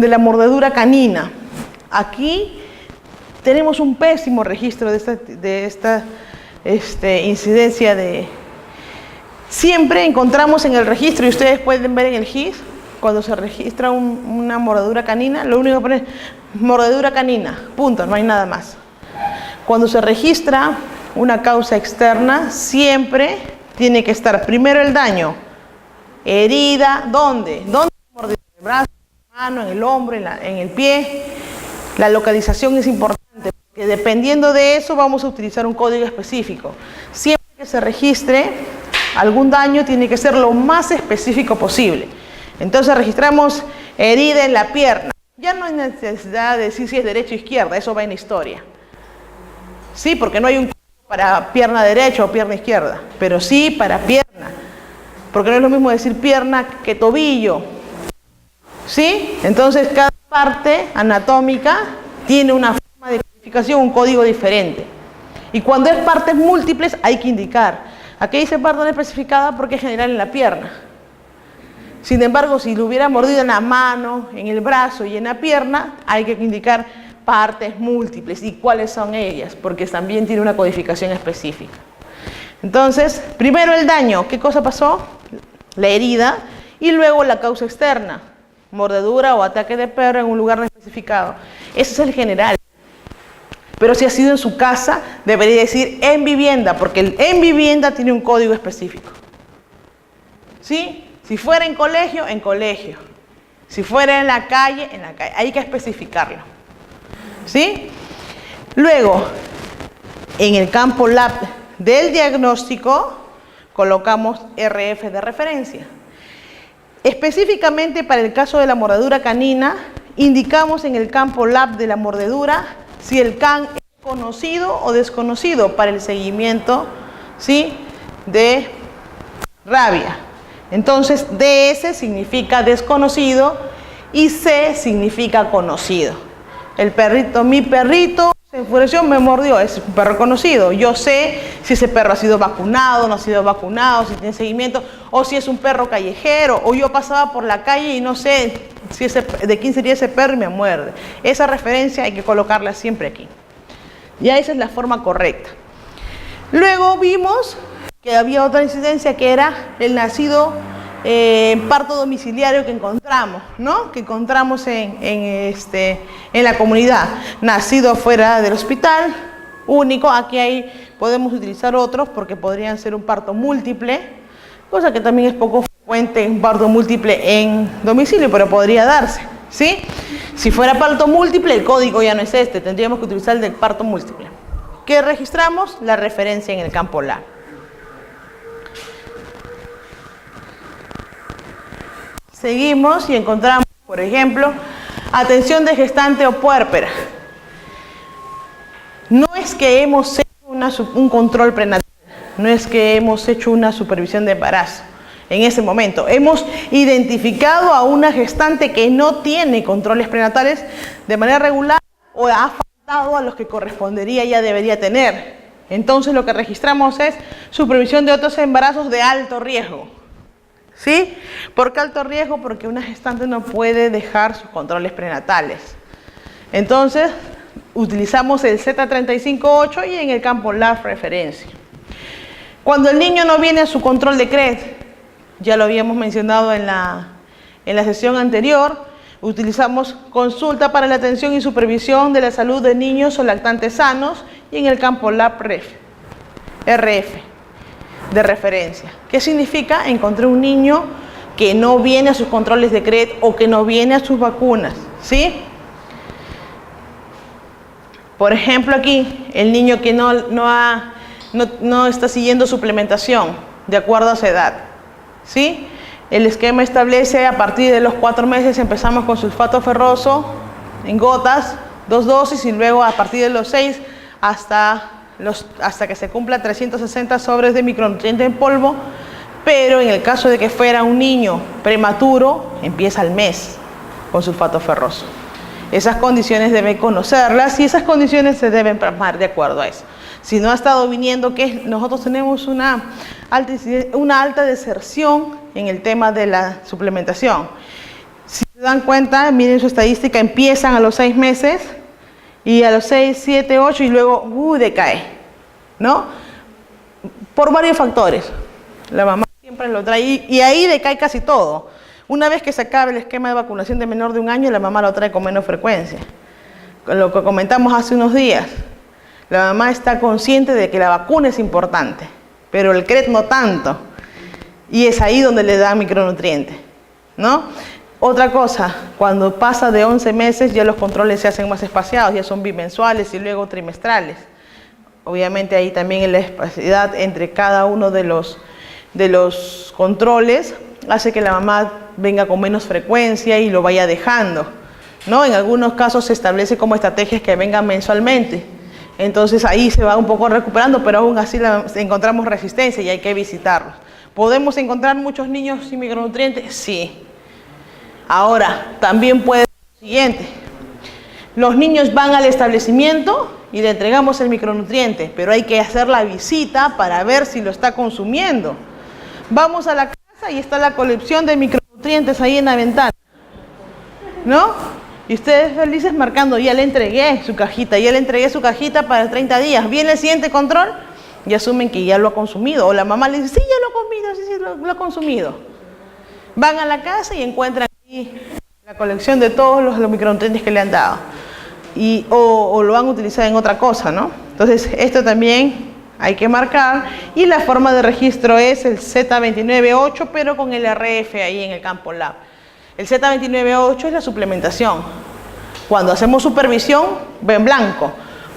la mordedura canina, aquí tenemos un pésimo registro de esta incidencia de... Siempre encontramos en el registro, y ustedes pueden ver en el GIS, cuando se registra una mordedura canina, lo único que pone es mordedura canina, punto, no hay nada más. Cuando se registra una causa externa, siempre tiene que estar primero el daño, herida, ¿dónde? ¿Dónde mordió? En el brazo, en la mano, en el hombro, en el pie. La localización es importante, porque dependiendo de eso vamos a utilizar un código específico. Siempre que se registre algún daño, tiene que ser lo más específico posible. Entonces registramos herida en la pierna. Ya no hay necesidad de decir si es derecha o izquierda, eso va en la historia. Sí, porque no hay un para pierna derecha o pierna izquierda, pero sí para pierna. Porque no es lo mismo decir pierna que tobillo. ¿Sí? Entonces cada parte anatómica tiene una forma de codificación, un código diferente. Y cuando es partes múltiples hay que indicar. Aquí dice parte no especificada porque es general en la pierna. Sin embargo, si lo hubiera mordido en la mano, en el brazo y en la pierna, hay que indicar partes múltiples y cuáles son ellas, porque también tiene una codificación específica. Entonces, primero el daño, ¿qué cosa pasó? La herida, y luego la causa externa, mordedura o ataque de perro en un lugar no especificado. Ese es el general. Pero si ha sido en su casa, debería decir en vivienda, porque el en vivienda tiene un código específico. ¿Sí? Si fuera en colegio, en colegio. Si fuera en la calle, en la calle. Hay que especificarlo. ¿Sí? Luego, en el campo lab del diagnóstico, colocamos RF de referencia. Específicamente para el caso de la mordedura canina, indicamos en el campo lab de la mordedura si el can es conocido o desconocido para el seguimiento, ¿sí?, de rabia. Entonces, DS significa desconocido y C significa conocido. El perrito, mi perrito se enfureció, me mordió, es un perro conocido. Yo sé si ese perro ha sido vacunado, no ha sido vacunado, si tiene seguimiento, o si es un perro callejero, o yo pasaba por la calle y no sé, si de 15 días ese perro y me muerde. Esa referencia hay que colocarla siempre aquí. Ya esa es la forma correcta. Luego vimos que había otra incidencia que era el nacido parto domiciliario que encontramos, ¿no? Que encontramos en la comunidad. Nacido fuera del hospital, único. Aquí podemos utilizar otros porque podrían ser un parto múltiple, cosa que también es poco frecuente un parto múltiple en domicilio, pero podría darse, ¿sí? Si fuera parto múltiple, el código ya no es este, tendríamos que utilizar el del parto múltiple. ¿Qué registramos? La referencia en el campo LAB. Seguimos y encontramos, por ejemplo, atención de gestante o puérpera. No es que hemos hecho un control prenatal, no es que hemos hecho una supervisión de embarazo. En ese momento hemos identificado a una gestante que no tiene controles prenatales de manera regular o ha faltado a los que correspondería ya debería tener. Entonces lo que registramos es supervisión de otros embarazos de alto riesgo. ¿Sí? ¿Por qué alto riesgo? Porque una gestante no puede dejar sus controles prenatales. Entonces utilizamos el Z358 y en el campo LAB referencia. Cuando el niño no viene a su control de CRED, ya lo habíamos mencionado en la sesión anterior, utilizamos consulta para la atención y supervisión de la salud de niños o lactantes sanos y en el campo LAB RF, de referencia. ¿Qué significa? Encontré un niño que no viene a sus controles de CRED o que no viene a sus vacunas, ¿sí? Por ejemplo aquí, el niño que no está siguiendo suplementación de acuerdo a su edad, ¿sí? El esquema establece a partir de los 4 meses empezamos con sulfato ferroso en gotas, 2 dosis y luego a partir de los 6 hasta que se cumpla 360 sobres de micronutriente en polvo, pero en el caso de que fuera un niño prematuro, empieza al mes con sulfato ferroso. Esas condiciones deben conocerlas y esas condiciones se deben plasmar de acuerdo a eso. Si no ha estado viniendo, que nosotros tenemos una alta deserción en el tema de la suplementación. Si se dan cuenta, miren su estadística, empiezan a los 6 meses y a los 6, 7, 8 y luego decae, ¿no? Por varios factores. La mamá siempre lo trae y ahí decae casi todo. Una vez que se acabe el esquema de vacunación de menor de 1 año, la mamá lo trae con menos frecuencia. Con lo que comentamos hace unos días. La mamá está consciente de que la vacuna es importante, pero el CRED no tanto. Y es ahí donde le da micronutrientes, ¿no? Otra cosa, cuando pasa de 11 meses ya los controles se hacen más espaciados, ya son bimensuales y luego trimestrales. Obviamente ahí también la espacidad entre cada uno de los controles hace que la mamá venga con menos frecuencia y lo vaya dejando, ¿no? En algunos casos se establece como estrategias que vengan mensualmente. Entonces ahí se va un poco recuperando, pero aún así encontramos resistencia y hay que visitarlos. ¿Podemos encontrar muchos niños sin micronutrientes? Sí. Ahora, también puede ser lo siguiente. Los niños van al establecimiento y le entregamos el micronutriente, pero hay que hacer la visita para ver si lo está consumiendo. Vamos a la casa y está la colección de micronutrientes ahí en la ventana, ¿no? Y ustedes felices marcando, ya le entregué su cajita para 30 días. Viene el siguiente control y asumen que ya lo ha consumido. O la mamá le dice, sí, ya lo ha comido, sí, lo ha consumido. Van a la casa y encuentran ahí la colección de todos los micronutrientes que le han dado. O lo van a utilizar en otra cosa, ¿no? Entonces, esto también hay que marcar. Y la forma de registro es el Z298, pero con el RF ahí en el campo LAB. El Z298 es la suplementación. Cuando hacemos supervisión, va en blanco.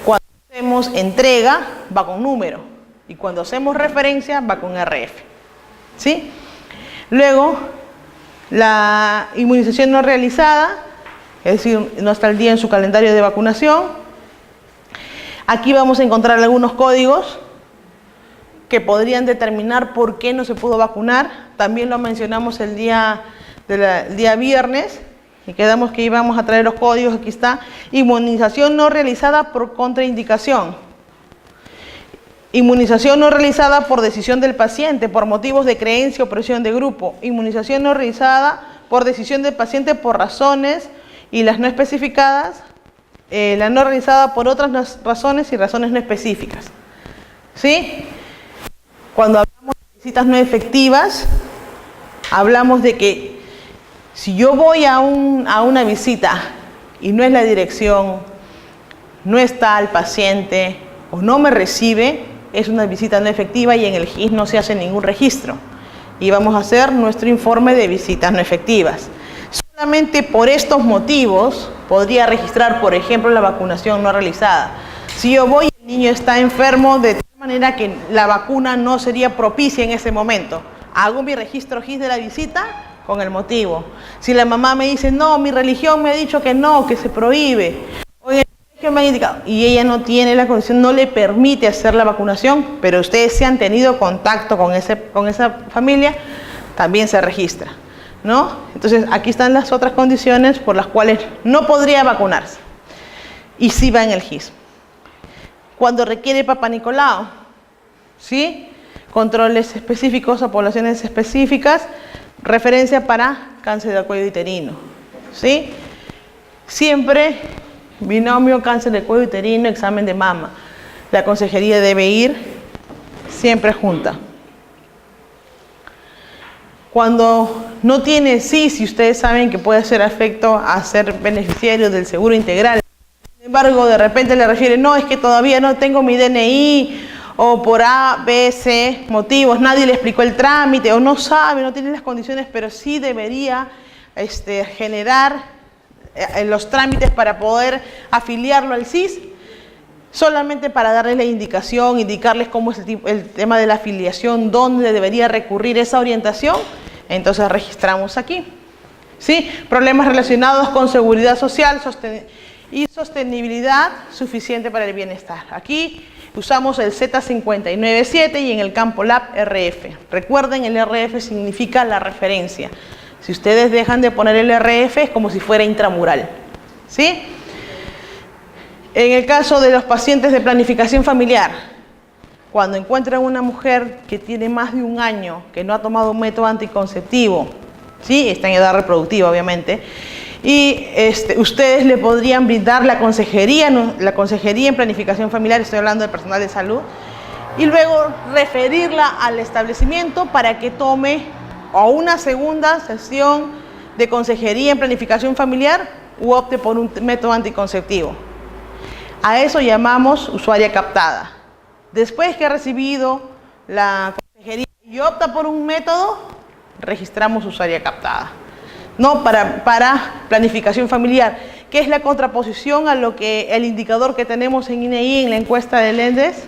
Cuando hacemos entrega, va con número. Y cuando hacemos referencia, va con RF. ¿Sí? Luego, la inmunización no realizada, es decir, no está al día en su calendario de vacunación. Aquí vamos a encontrar algunos códigos que podrían determinar por qué no se pudo vacunar. También lo mencionamos el día viernes y quedamos que íbamos a traer los códigos. Aquí está: inmunización no realizada por contraindicación, inmunización no realizada por decisión del paciente, por motivos de creencia o presión de grupo, inmunización no realizada por decisión del paciente por razones y las no especificadas, la no realizada por otras razones y razones no específicas. ¿Sí? Cuando hablamos de visitas no efectivas, hablamos de que si yo voy a una visita y no es la dirección, no está el paciente o no me recibe, es una visita no efectiva y en el GIS no se hace ningún registro. Y vamos a hacer nuestro informe de visitas no efectivas. Solamente por estos motivos podría registrar, por ejemplo, la vacunación no realizada. Si yo voy y el niño está enfermo de tal manera que la vacuna no sería propicia en ese momento, hago mi registro GIS de la visita con el motivo. Si la mamá me dice, no, mi religión me ha dicho que no, que se prohíbe, o en el colegio me han indicado, y ella no tiene la condición, no le permite hacer la vacunación, pero ustedes se han tenido contacto con esa familia, también se registra, ¿no? Entonces, aquí están las otras condiciones por las cuales no podría vacunarse, y sí va en el GIS. Cuando requiere Papá Nicolau, ¿sí? Controles específicos a poblaciones específicas, referencia para cáncer de cuello uterino, ¿sí? Siempre binomio cáncer de cuello uterino, examen de mama. La consejería debe ir siempre junta. Cuando no tiene sí, si ustedes saben que puede ser afecto a ser beneficiario del seguro integral, sin embargo, de repente le refiere, no, es que todavía no tengo mi DNI, o por A, B, C motivos, nadie le explicó el trámite, o no sabe, no tiene las condiciones, pero sí debería generar los trámites para poder afiliarlo al CIS, solamente para darles la indicación, indicarles cómo es el tema de la afiliación, dónde debería recurrir esa orientación, entonces registramos aquí. ¿Sí? Problemas relacionados con seguridad social y sostenibilidad suficiente para el bienestar. Aquí usamos el Z597 y en el campo LAB RF. Recuerden, el RF significa la referencia. Si ustedes dejan de poner el RF es como si fuera intramural. ¿Sí? En el caso de los pacientes de planificación familiar, cuando encuentran una mujer que tiene más de un año, que no ha tomado un método anticonceptivo, ¿sí? Está en edad reproductiva obviamente, y ustedes le podrían brindar la consejería en planificación familiar, estoy hablando de personal de salud, y luego referirla al establecimiento para que tome o una segunda sesión de consejería en planificación familiar u opte por un método anticonceptivo. A eso llamamos usuaria captada. Después que ha recibido la consejería y opta por un método, registramos usuaria captada. No para planificación familiar, que es la contraposición a lo que el indicador que tenemos en INEI en la encuesta del ENDES,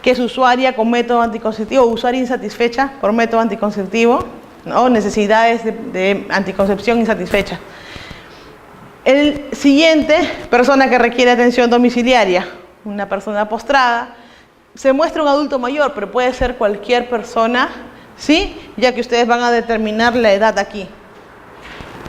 que es usuaria con método anticonceptivo, usuaria insatisfecha por método anticonceptivo, ¿no? Necesidades de anticoncepción insatisfecha. El siguiente, persona que requiere atención domiciliaria, una persona postrada, se muestra un adulto mayor, pero puede ser cualquier persona, ¿sí? Ya que ustedes van a determinar la edad aquí.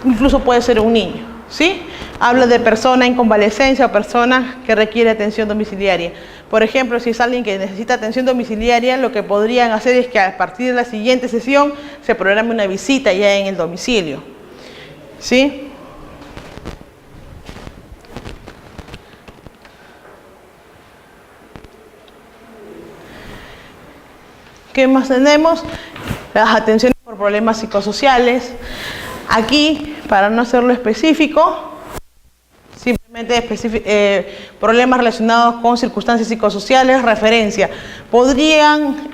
Incluso puede ser un niño, ¿sí? Habla de persona en convalecencia o persona que requiere atención domiciliaria. Por ejemplo, si es alguien que necesita atención domiciliaria, lo que podrían hacer es que a partir de la siguiente sesión se programe una visita ya en el domicilio, ¿sí? ¿Qué más tenemos? Las atenciones por problemas psicosociales. Aquí, para no hacerlo específico, simplemente problemas relacionados con circunstancias psicosociales, referencia. Podrían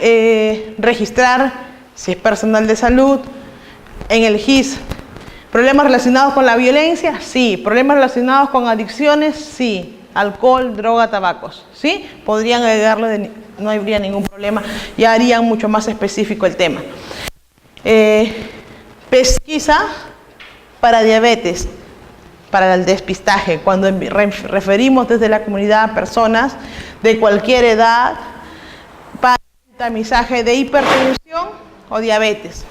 registrar, si es personal de salud, en el GIS. ¿Problemas relacionados con la violencia? Sí. ¿Problemas relacionados con adicciones? Sí. Alcohol, droga, tabacos, ¿sí? Podrían agregarlo, no habría ningún problema, ya harían mucho más específico el tema. Pesquisa para diabetes, para el despistaje, cuando referimos desde la comunidad a personas de cualquier edad para el tamizaje de hipertensión o diabetes.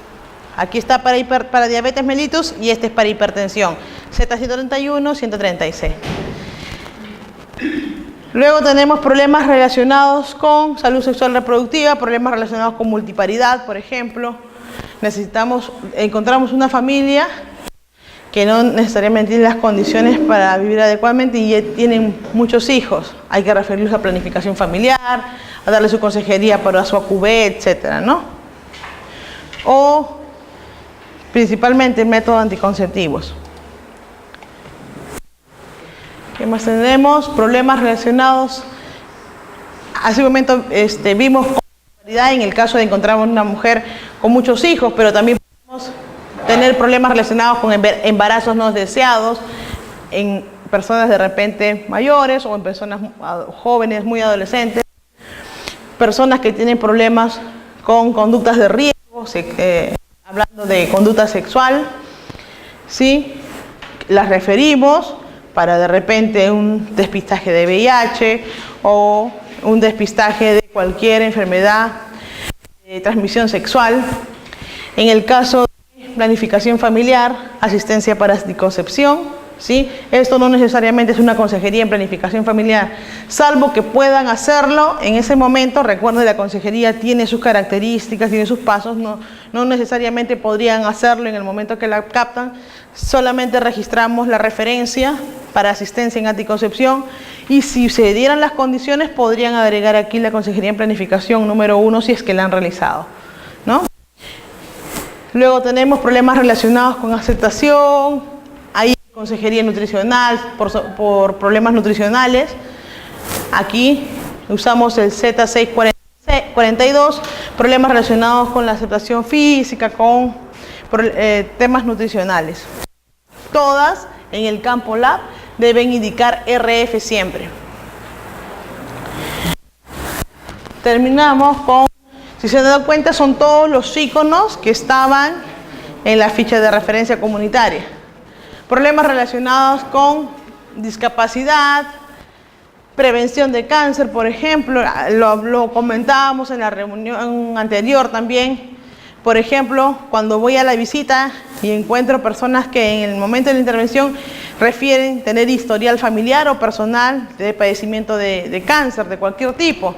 Aquí está para diabetes mellitus y este es para hipertensión, Z131, 136. Luego tenemos problemas relacionados con salud sexual reproductiva, problemas relacionados con multiparidad, por ejemplo. Encontramos una familia que no necesariamente tienen las condiciones para vivir adecuadamente y tienen muchos hijos. Hay que referirlos a planificación familiar, a darle su consejería para su AQB, etcétera, ¿no? O principalmente métodos anticonceptivos. ¿Qué más tenemos? Problemas relacionados. Hace un momento vimos en el caso de encontrar una mujer con muchos hijos, pero también podemos tener problemas relacionados con embarazos no deseados en personas de repente mayores o en personas jóvenes, muy adolescentes, personas que tienen problemas con conductas de riesgo, hablando de conducta sexual, ¿sí? Las referimos para de repente un despistaje de VIH o un despistaje de cualquier enfermedad de transmisión sexual. En el caso de planificación familiar, asistencia para anticoncepción, ¿sí? Esto no necesariamente es una consejería en planificación familiar, salvo que puedan hacerlo en ese momento. Recuerden, la consejería tiene sus características, tiene sus pasos, no necesariamente podrían hacerlo en el momento que la captan, solamente registramos la referencia para asistencia en anticoncepción y si se dieran las condiciones podrían agregar aquí la consejería en planificación número 1 si es que la han realizado, ¿no? Luego tenemos problemas relacionados con aceptación, hay consejería nutricional por problemas nutricionales. Aquí usamos el Z642, problemas relacionados con la aceptación física, con temas nutricionales. Todas en el campo lab deben indicar RF siempre. Terminamos con, si se dan cuenta, son todos los iconos que estaban en la ficha de referencia comunitaria. Problemas relacionados con discapacidad, prevención de cáncer, por ejemplo, lo comentábamos en la reunión anterior también. Por ejemplo, cuando voy a la visita y encuentro personas que en el momento de la intervención refieren tener historial familiar o personal de padecimiento de cáncer de cualquier tipo.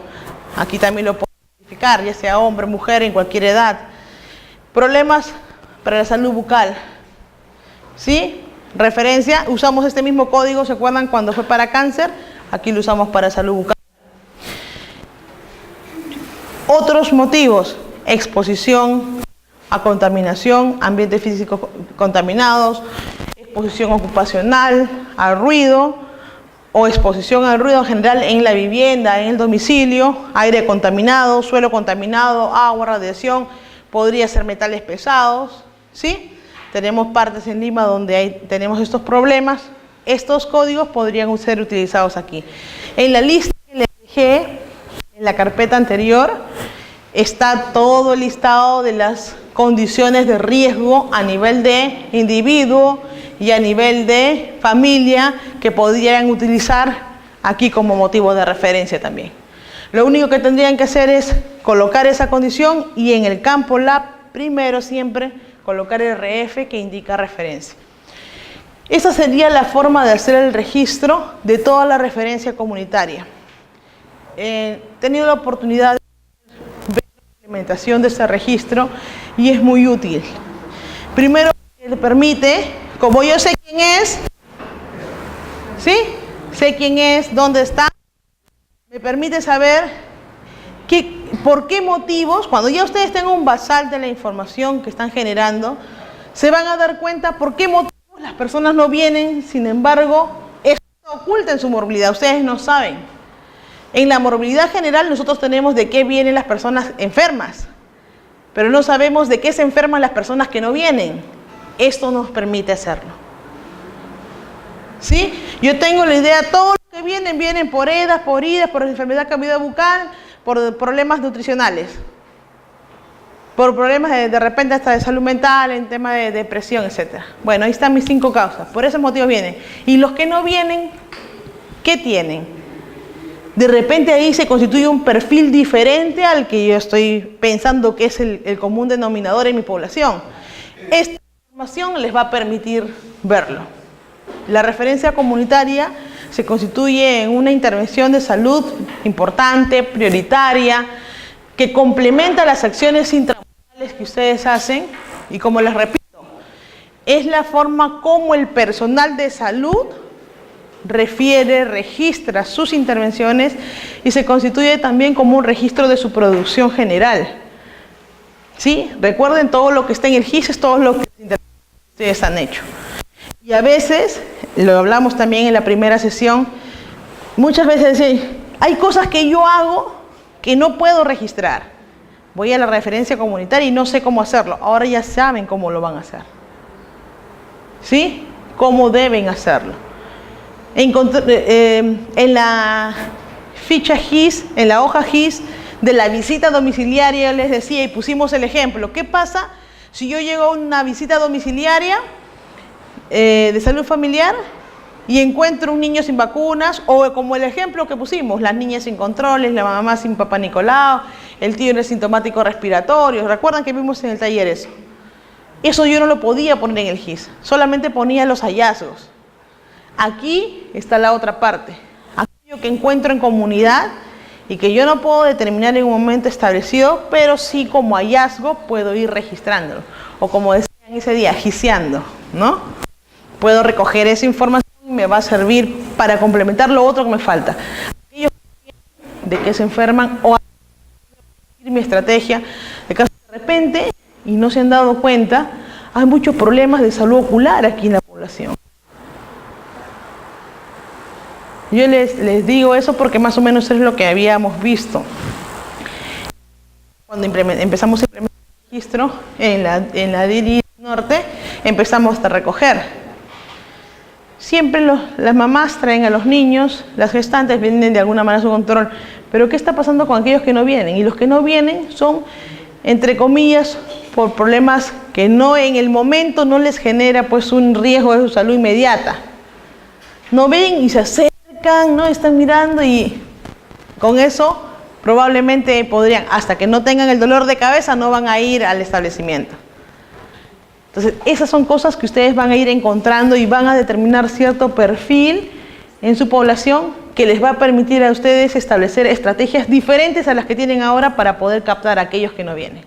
Aquí también lo puedo identificar, ya sea hombre, mujer, en cualquier edad. Problemas para la salud bucal, ¿sí? Referencia, usamos este mismo código, ¿se acuerdan cuando fue para cáncer? Aquí lo usamos para salud bucal. Otros motivos: exposición a contaminación, ambientes físicos contaminados, exposición ocupacional, al ruido o exposición al ruido en general en la vivienda, en el domicilio, aire contaminado, suelo contaminado, agua, radiación, podría ser metales pesados, ¿sí? Tenemos partes en Lima donde tenemos estos problemas. Estos códigos podrían ser utilizados aquí. En la lista que les dejé, en la carpeta anterior, está todo el listado de las condiciones de riesgo a nivel de individuo y a nivel de familia que podrían utilizar aquí como motivo de referencia también. Lo único que tendrían que hacer es colocar esa condición y en el campo lab primero siempre colocar el RF que indica referencia. Esa sería la forma de hacer el registro de toda la referencia comunitaria. He tenido la oportunidad de ver la implementación de ese registro y es muy útil. Primero, le permite, como yo sé quién es, ¿sí? Sé quién es, dónde está, me permite saber por qué motivos, cuando ya ustedes tengan un basal de la información que están generando, se van a dar cuenta por qué motivos las personas no vienen. Sin embargo, esto oculta en su morbilidad, ustedes no saben. En la morbilidad general nosotros tenemos de qué vienen las personas enfermas, pero no sabemos de qué se enferman las personas que no vienen. Esto nos permite hacerlo, ¿sí? Yo tengo la idea, todos los que vienen por EDAS, por enfermedad cavidad bucal, por problemas nutricionales, por problemas de repente hasta de salud mental, en tema de depresión, etc. Bueno, ahí están mis 5 causas, por esos motivos vienen. Y los que no vienen, ¿qué tienen? De repente ahí se constituye un perfil diferente al que yo estoy pensando que es el común denominador en mi población. Esta información les va a permitir verlo. La referencia comunitaria se constituye en una intervención de salud importante, prioritaria, que complementa las acciones intramurales que ustedes hacen y, como les repito, Es la forma como el personal de salud refiere, registra sus intervenciones y se constituye también como un registro de su producción general. ¿Sí? Recuerden, todo lo que está en el GIS es todo lo que ustedes han hecho. Y a veces, lo hablamos también en la primera sesión, muchas veces dicen, hay cosas que yo hago que no puedo registrar. Voy a la referencia comunitaria y no sé cómo hacerlo. Ahora ya saben cómo lo van a hacer. ¿Sí? Cómo deben hacerlo. En la ficha GIS, en la hoja GIS de la visita domiciliaria, les decía y pusimos el ejemplo. ¿Qué pasa si yo llego a una visita domiciliaria de salud familiar y encuentro un niño sin vacunas, o como el ejemplo que pusimos, las niñas sin controles, la mamá sin papá Nicolau, el tío asintomático respiratorio? ¿Recuerdan que vimos en el taller eso? Eso yo no lo podía poner en el GIS, solamente ponía los hallazgos. Aquí está la otra parte, aquello que encuentro en comunidad y que yo no puedo determinar en un momento establecido, pero sí como hallazgo puedo ir registrándolo, o como decían ese día, giseando, ¿no? Puedo recoger esa información y me va a servir para complementar lo otro que me falta. Aquellos de que se enferman o mi estrategia, de caso de repente, y no se han dado cuenta, hay muchos problemas de salud ocular aquí en la población. Yo les digo eso porque más o menos es lo que habíamos visto. Cuando empezamos a implementar el registro en la DIRI Norte, empezamos a recoger. Siempre las mamás traen a los niños, las gestantes vienen de alguna manera a su control, pero ¿qué está pasando con aquellos que no vienen? Y los que no vienen son, entre comillas, por problemas que no en el momento no les genera pues un riesgo de su salud inmediata. No ven y se acercan, ¿no? Están mirando y con eso probablemente podrían, hasta que no tengan el dolor de cabeza, no van a ir al establecimiento. Entonces, esas son cosas que ustedes van a ir encontrando y van a determinar cierto perfil en su población que les va a permitir a ustedes establecer estrategias diferentes a las que tienen ahora para poder captar a aquellos que no vienen,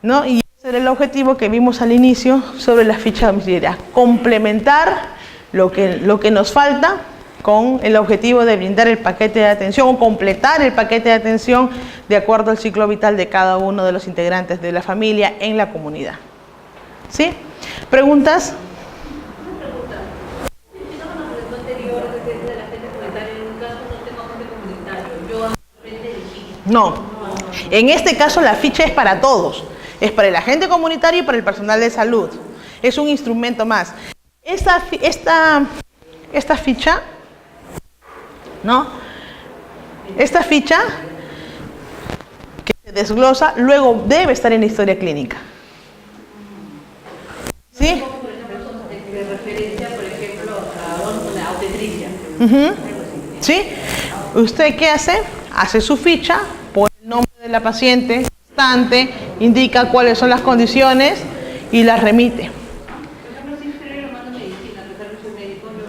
¿no? Y ese era el objetivo que vimos al inicio sobre la ficha domiciliaria, complementar lo que nos falta con el objetivo de brindar el paquete de atención o completar el paquete de atención de acuerdo al ciclo vital de cada uno de los integrantes de la familia en la comunidad. ¿Sí? ¿Preguntas? No. En este caso la ficha es para todos. Es para el agente comunitario y para el personal de salud. Es un instrumento más. Esta ficha, ¿no? Esta ficha que se desglosa luego debe estar en la historia clínica. ¿Sí? De referencia, por ejemplo, a obstetricia. ¿Sí? ¿Usted qué hace? Hace su ficha, pone el nombre de la paciente, gestante, indica cuáles son las condiciones y las remite.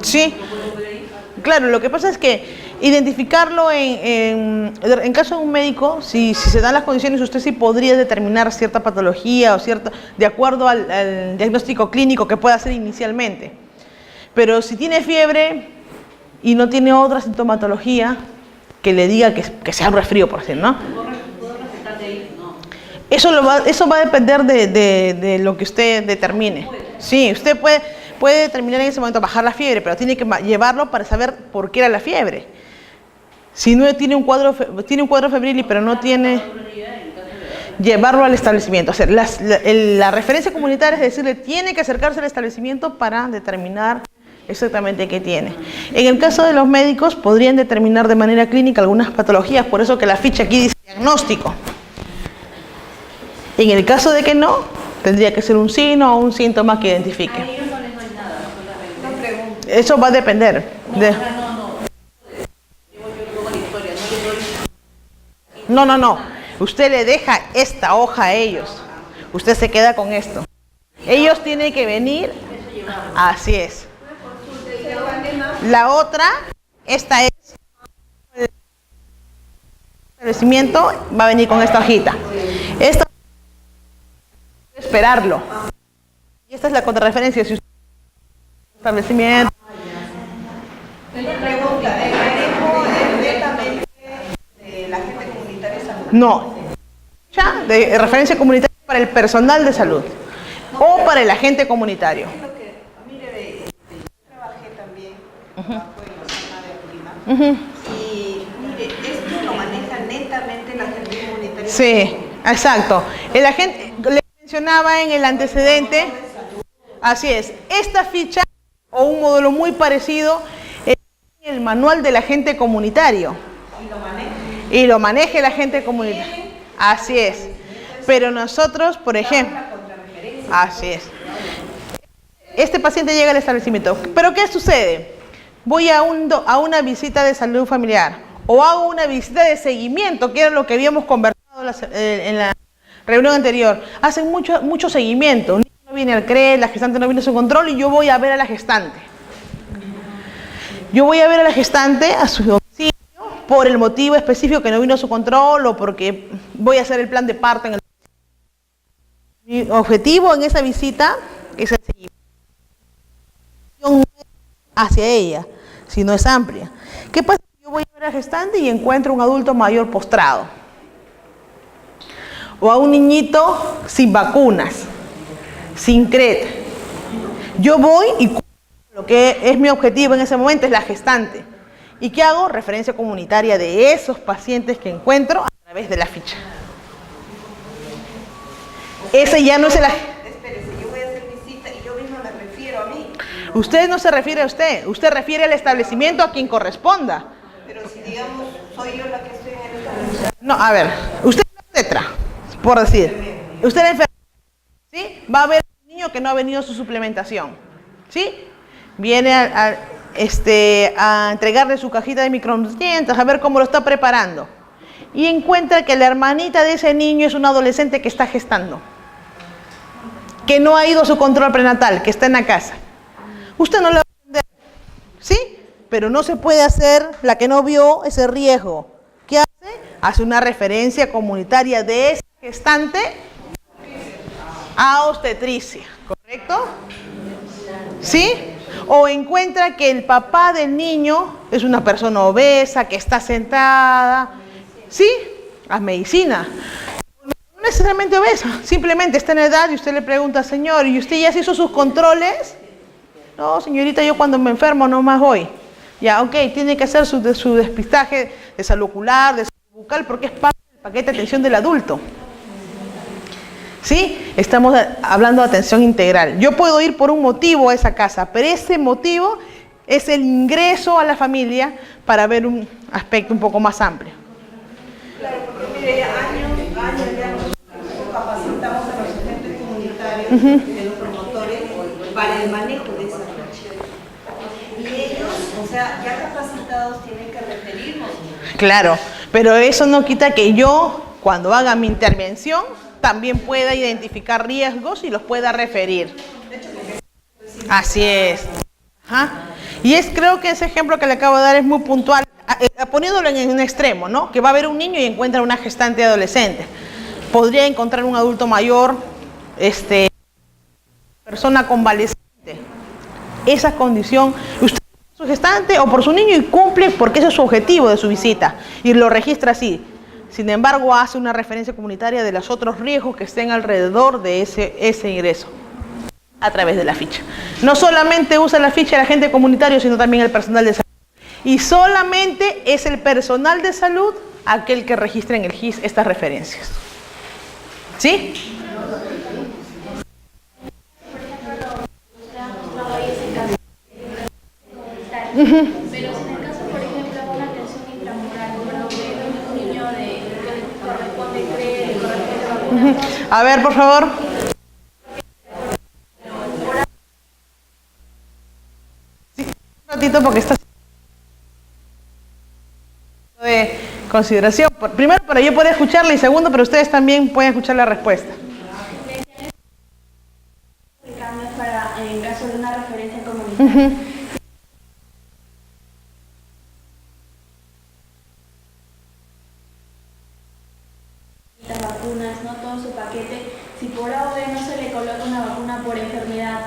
Sí, claro, lo que pasa es que identificarlo en caso de un médico, si se dan las condiciones, usted sí podría determinar cierta patología o de acuerdo al diagnóstico clínico que pueda hacer inicialmente. Pero si tiene fiebre y no tiene otra sintomatología que le diga que sea un resfrío, por decir, ¿no? Eso va a depender de lo que usted determine. Sí, usted puede determinar en ese momento bajar la fiebre, pero tiene que llevarlo para saber por qué era la fiebre. Si no tiene un cuadro febril, pero no tiene, llevarlo al establecimiento. O sea, la referencia comunitaria es decirle, tiene que acercarse al establecimiento para determinar exactamente qué tiene. En el caso de los médicos, podrían determinar de manera clínica algunas patologías, por eso que la ficha aquí dice diagnóstico. En el caso de que no, tendría que ser un signo o un síntoma que identifique. Eso va a depender. No. Usted le deja esta hoja a ellos. Usted se queda con esto. Ellos tienen que venir. Así es. La otra, esta es. El establecimiento va a venir con esta hojita. Esta esperarlo. Y esta es la contrarreferencia. Si usted establecimiento. Una pregunta, ¿el manejo es netamente de la gente comunitaria de salud? No. Ya, de referencia comunitaria para el personal de salud o para el agente comunitario. Mire, yo trabajé también bajo en la zona de Apurímac y mire, esto lo maneja netamente la gente comunitaria. Sí, exacto. El agente, le mencionaba en el antecedente, así es, esta ficha o un modelo muy parecido es el manual del agente comunitario. Y lo maneja el agente comunitario. Así es. Pero nosotros, por ejemplo, así es. Este paciente llega al establecimiento. ¿Pero qué sucede? Voy a una visita de salud familiar o hago una visita de seguimiento, que era lo que habíamos conversado en la reunión anterior. Hacen mucho seguimiento. Un niño no viene al CRE, la gestante no viene a su control y yo voy a ver a la gestante. Yo voy a ver a la gestante a su domicilio por el motivo específico que no vino a su control o porque voy a hacer el plan de parto en el... Mi objetivo en esa visita es el seguimiento hacia ella, si no es amplia. ¿Qué pasa si yo voy a ver a la gestante y encuentro un adulto mayor postrado? O a un niñito sin vacunas, sin CRET. Yo voy y lo que es mi objetivo en ese momento es la gestante. ¿Y qué hago? Referencia comunitaria de esos pacientes que encuentro a través de la ficha. Ese ya no es el... Espérese, yo voy a hacer visita y yo mismo me refiero a mí. Usted no se refiere a usted refiere al establecimiento a quien corresponda. Pero si digamos, soy yo la que estoy en el establecimiento. No, a ver, usted es la obstetra, por decir. Usted es la enfermera, ¿sí? Va a haber un niño que no ha venido a su suplementación, ¿sí? Viene a entregarle su cajita de micronutrientes, a ver cómo lo está preparando. Y encuentra que la hermanita de ese niño es un adolescente que está gestando, que no ha ido a su control prenatal, que está en la casa. Usted no le va a atender, ¿sí? Pero no se puede hacer la que no vio ese riesgo. ¿Qué hace? Hace una referencia comunitaria de ese gestante a obstetricia, ¿correcto? ¿Sí? O encuentra que el papá del niño es una persona obesa, que está sentada, ¿sí? A medicina. No necesariamente obesa, simplemente está en edad y usted le pregunta, señor, ¿y usted ya se hizo sus controles? No, señorita, yo cuando me enfermo nomás voy. Ya, ok, tiene que hacer su despistaje de salud ocular, de salud bucal, porque es parte del paquete de atención del adulto. ¿Sí? Estamos hablando de atención integral. Yo puedo ir por un motivo a esa casa, pero ese motivo es el ingreso a la familia para ver un aspecto un poco más amplio. Claro, porque mire, ya años ya nosotros capacitamos a los agentes comunitarios, de los promotores, para el manejo de esa función. Y ellos, o sea, ya capacitados tienen que referirnos. Claro, pero eso no quita que yo, cuando haga mi intervención, también pueda identificar riesgos y los pueda referir. Así es. Ajá. Y creo que ese ejemplo que le acabo de dar es muy puntual, poniéndolo en un extremo, ¿no? Que va a haber un niño y encuentra una gestante adolescente. Podría encontrar un adulto mayor, persona convaleciente. Esa condición, usted por su gestante o por su niño y cumple porque ese es su objetivo de su visita y lo registra así. Sin embargo, hace una referencia comunitaria de los otros riesgos que estén alrededor de ese ingreso a través de la ficha. No solamente usa la ficha el agente comunitario, sino también el personal de salud. Y solamente es el personal de salud aquel que registra en el GIS estas referencias. ¿Sí? Pero si en el caso, por ejemplo, de una atención intramural, por lo que un niño que le corresponde CRE, le corresponde vacunación. A ver, por favor. Sí, un ratito porque está de consideración. Primero, para yo poder escucharla y segundo, pero ustedes también pueden escuchar la respuesta. El cambio es para, en caso de una referencia comunitaria. Las vacunas, no todo su paquete. Si por A o B no se le coloca una vacuna por enfermedad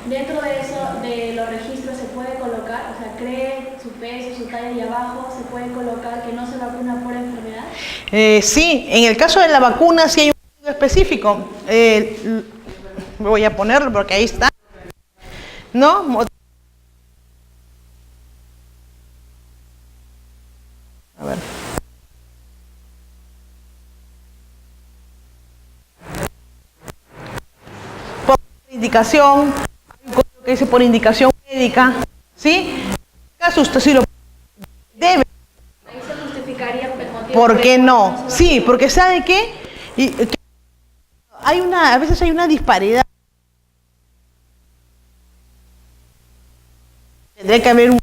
Dentro de eso, de los registros se puede colocar, o sea, cree su peso, su talla y abajo, se puede colocar que no se vacuna por enfermedad. Sí, en el caso de la vacuna sí hay un código específico. Voy a ponerlo porque ahí está. ¿No? A ver. Por indicación, hay un código que dice por indicación médica, ¿sí? En este caso usted sí lo debe. Ahí se justificaría el motivo. ¿Por qué no? Sí, porque ¿sabe qué? A veces hay una disparidad. Tendría que haber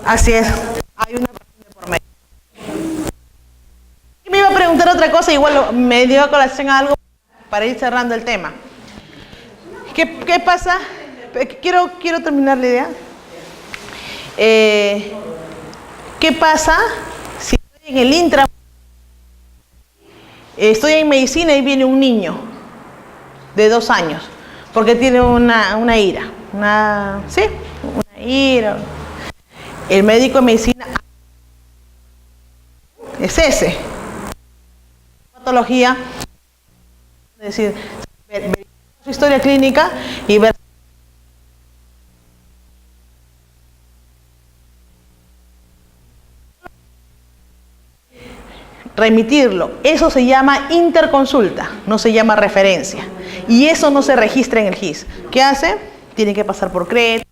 Así es, hay una razón de por medio. Y me iba a preguntar otra cosa, igual me dio a colación a algo para ir cerrando el tema. ¿Qué pasa? Quiero terminar la idea. ¿Qué pasa si estoy en el intra? Estoy en medicina y viene un niño de 2 años, porque tiene una ira, una ira. El médico de medicina es ese. Patología, es decir, ver su historia clínica y ver remitirlo. Eso se llama interconsulta, no se llama referencia. Y eso no se registra en el GIS. ¿Qué hace? Tiene que pasar por CRET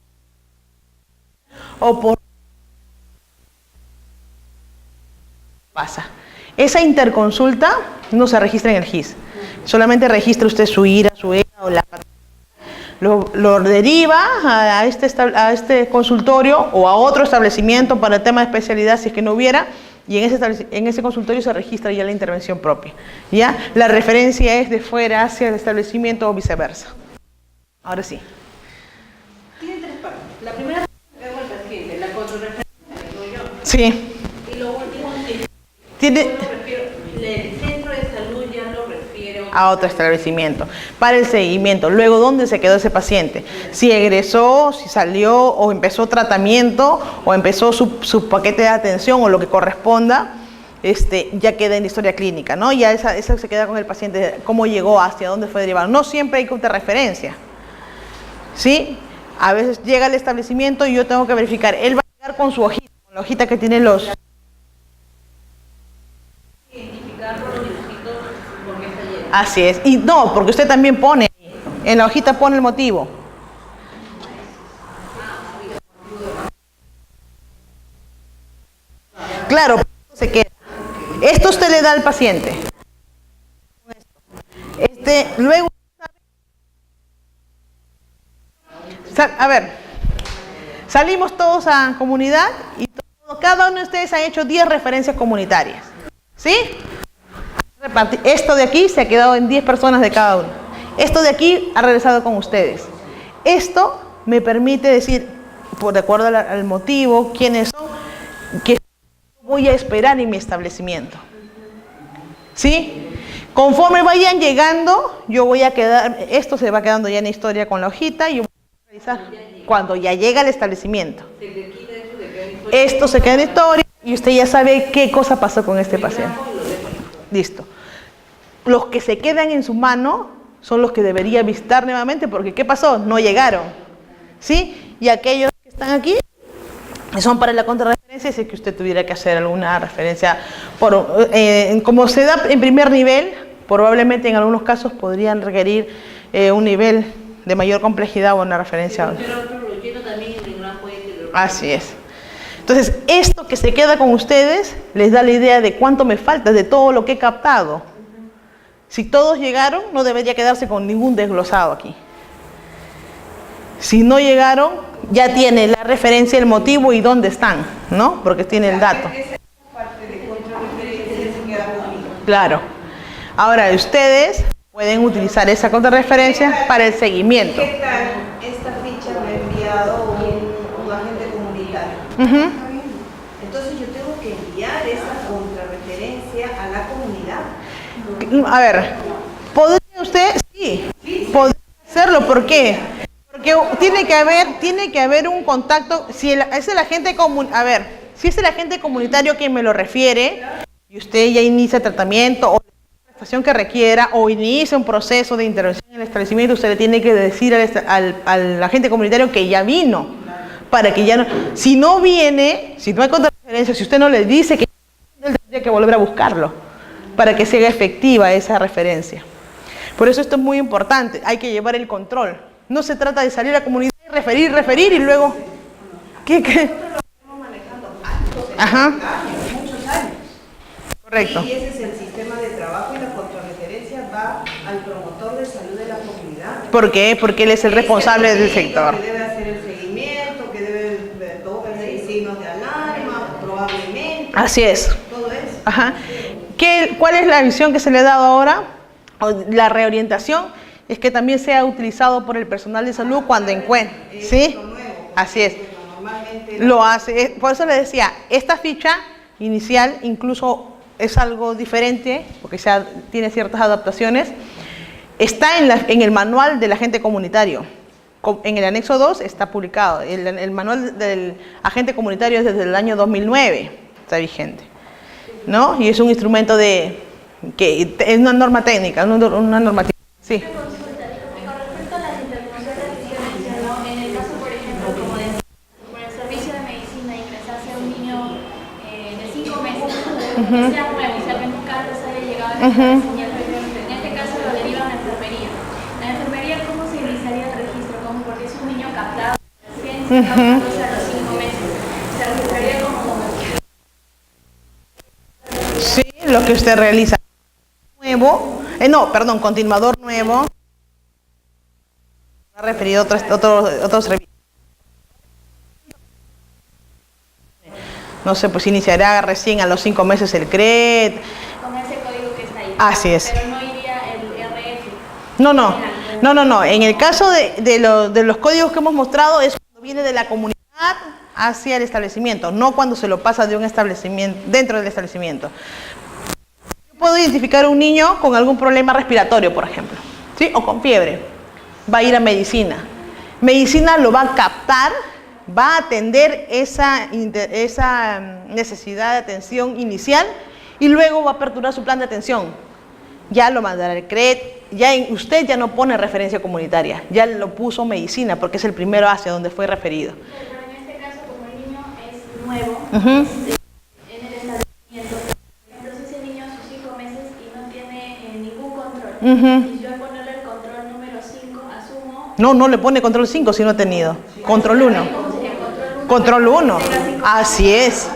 o por... Pasa. Esa interconsulta no se registra en el GIS. Solamente registra usted su IRA, su ERA o la... Lo deriva a este consultorio o a otro establecimiento para el tema de especialidad si es que no hubiera, y en ese consultorio se registra ya la intervención propia. ¿Ya? La referencia es de fuera hacia el establecimiento o viceversa. Ahora sí. Tiene 3 partes. La primera que hago al paciente, la contrarreferencia, digo yo. Sí. Y lo último es Tiene... el centro de salud ya lo refiere a otro establecimiento para el seguimiento. Luego, ¿dónde se quedó ese paciente? Si egresó, si salió o empezó tratamiento o empezó su paquete de atención o lo que corresponda, ya queda en la historia clínica, ¿no? Ya esa se queda con el paciente, cómo llegó, hacia dónde fue derivado. No siempre hay contrarreferencia, ¿sí? A veces llega al establecimiento y yo tengo que verificar. Él va a llegar con su hojita, con la hojita que tiene los... Así es. Y no, porque usted también pone, en la hojita pone el motivo. Claro, se queda. Esto usted le da al paciente. Luego, a ver, salimos todos a comunidad y cada uno de ustedes ha hecho 10 referencias comunitarias. ¿Sí? Esto de aquí se ha quedado en 10 personas de cada uno. Esto de aquí ha regresado con ustedes. Esto me permite decir, de acuerdo al motivo, quiénes son, que voy a esperar en mi establecimiento. ¿Sí? Conforme vayan llegando, yo voy a quedar, esto se va quedando ya en la historia con la hojita y yo voy a realizar cuando ya llega al establecimiento. Esto se queda en la historia y usted ya sabe qué cosa pasó con este paciente. Listo. Los que se quedan en su mano son los que debería visitar nuevamente porque ¿qué pasó? No llegaron. ¿Sí? Y aquellos que están aquí son para la contrarreferencia si es que usted tuviera que hacer alguna referencia. Como se da en primer nivel, probablemente en algunos casos podrían requerir un nivel de mayor complejidad o una referencia. Así es. Entonces, esto que se queda con ustedes les da la idea de cuánto me falta, de todo lo que he captado. Si todos llegaron, no debería quedarse con ningún desglosado aquí. Si no llegaron, ya tiene la referencia, el motivo y dónde están, ¿no? Porque tiene el dato. Esa parte de contrarreferencia se queda conmigo. Claro. Ahora, ustedes pueden utilizar esa contrarreferencia para el seguimiento. ¿Qué tal? Esta ficha me ha enviado un agente comunitario. Uh-huh. Entonces yo tengo que enviar esa contrarreferencia a la comunidad. A ver, ¿podría usted? Sí, podría hacerlo. ¿Por qué? Porque tiene que haber un contacto. Si es el agente si es el agente comunitario quien me lo refiere y usted ya inicia tratamiento o la prestación que requiera o inicia un proceso de intervención en el establecimiento, usted le tiene que decir al agente comunitario que ya vino, para que ya no, si no viene, si no hay contrarreferencia, si usted no le dice que él tendría que volver a buscarlo para que se haga efectiva esa referencia. Por eso esto es muy importante, hay que llevar el control. No se trata de salir a la comunidad y referir y luego... ¿Qué? Ajá. Muchos años. Correcto. Y ese es el sistema de trabajo y la contrarreferencia va al promotor de salud de la comunidad. ¿Por qué? Porque él es el responsable del sector. Que debe hacer el seguimiento, que debe ver signos de alarma, probablemente. Así es. Todo eso. Ajá. ¿Cuál es la visión que se le ha dado ahora? La reorientación es que también sea utilizado por el personal de salud cuando encuentre. ¿Sí? Así es. Lo hace. Por eso le decía, esta ficha inicial incluso es algo diferente, porque tiene ciertas adaptaciones. Está en el manual del agente comunitario. En el anexo 2 está publicado. El manual del agente comunitario es desde el año 2009, está vigente, ¿no? Y es un instrumento que es una norma técnica, una normativa. Sí. Con respecto a las intervenciones que se mencionó, en el caso, por ejemplo, como por el servicio de medicina ingresarse a un niño de 5 meses, que sea nuevo, o sea, que nunca antes haya llegado a la señal previamente. En este caso lo derivan a enfermería. La enfermería, ¿cómo se iniciaría el registro? ¿Cómo? Porque es un niño captado recién, captándose a los 5 meses. Se registraría como... Sí, lo que usted realiza. Continuador nuevo. Ha referido otros servicios. No sé, pues iniciará recién a los 5 meses el CRED. Con ese código que está ahí. Así es. Pero no iría el RF. No. En el caso de los códigos que hemos mostrado es cuando viene de la comunidad hacia el establecimiento, no cuando se lo pasa de un establecimiento, dentro del establecimiento. Puedo identificar a un niño con algún problema respiratorio, por ejemplo, ¿sí? O con fiebre. Va a ir a medicina. Medicina lo va a captar, va a atender esa necesidad de atención inicial y luego va a aperturar su plan de atención. Ya lo mandará el CRED, usted ya no pone referencia comunitaria, ya lo puso medicina porque es el primero hacia donde fue referido. Pero en este caso, como el niño es nuevo, en el establecimiento, y yo al ponerle el control número 5, asumo... No le pone control 5 si no ha tenido. Control 1. ¿Cómo sería? Control 1. Así es.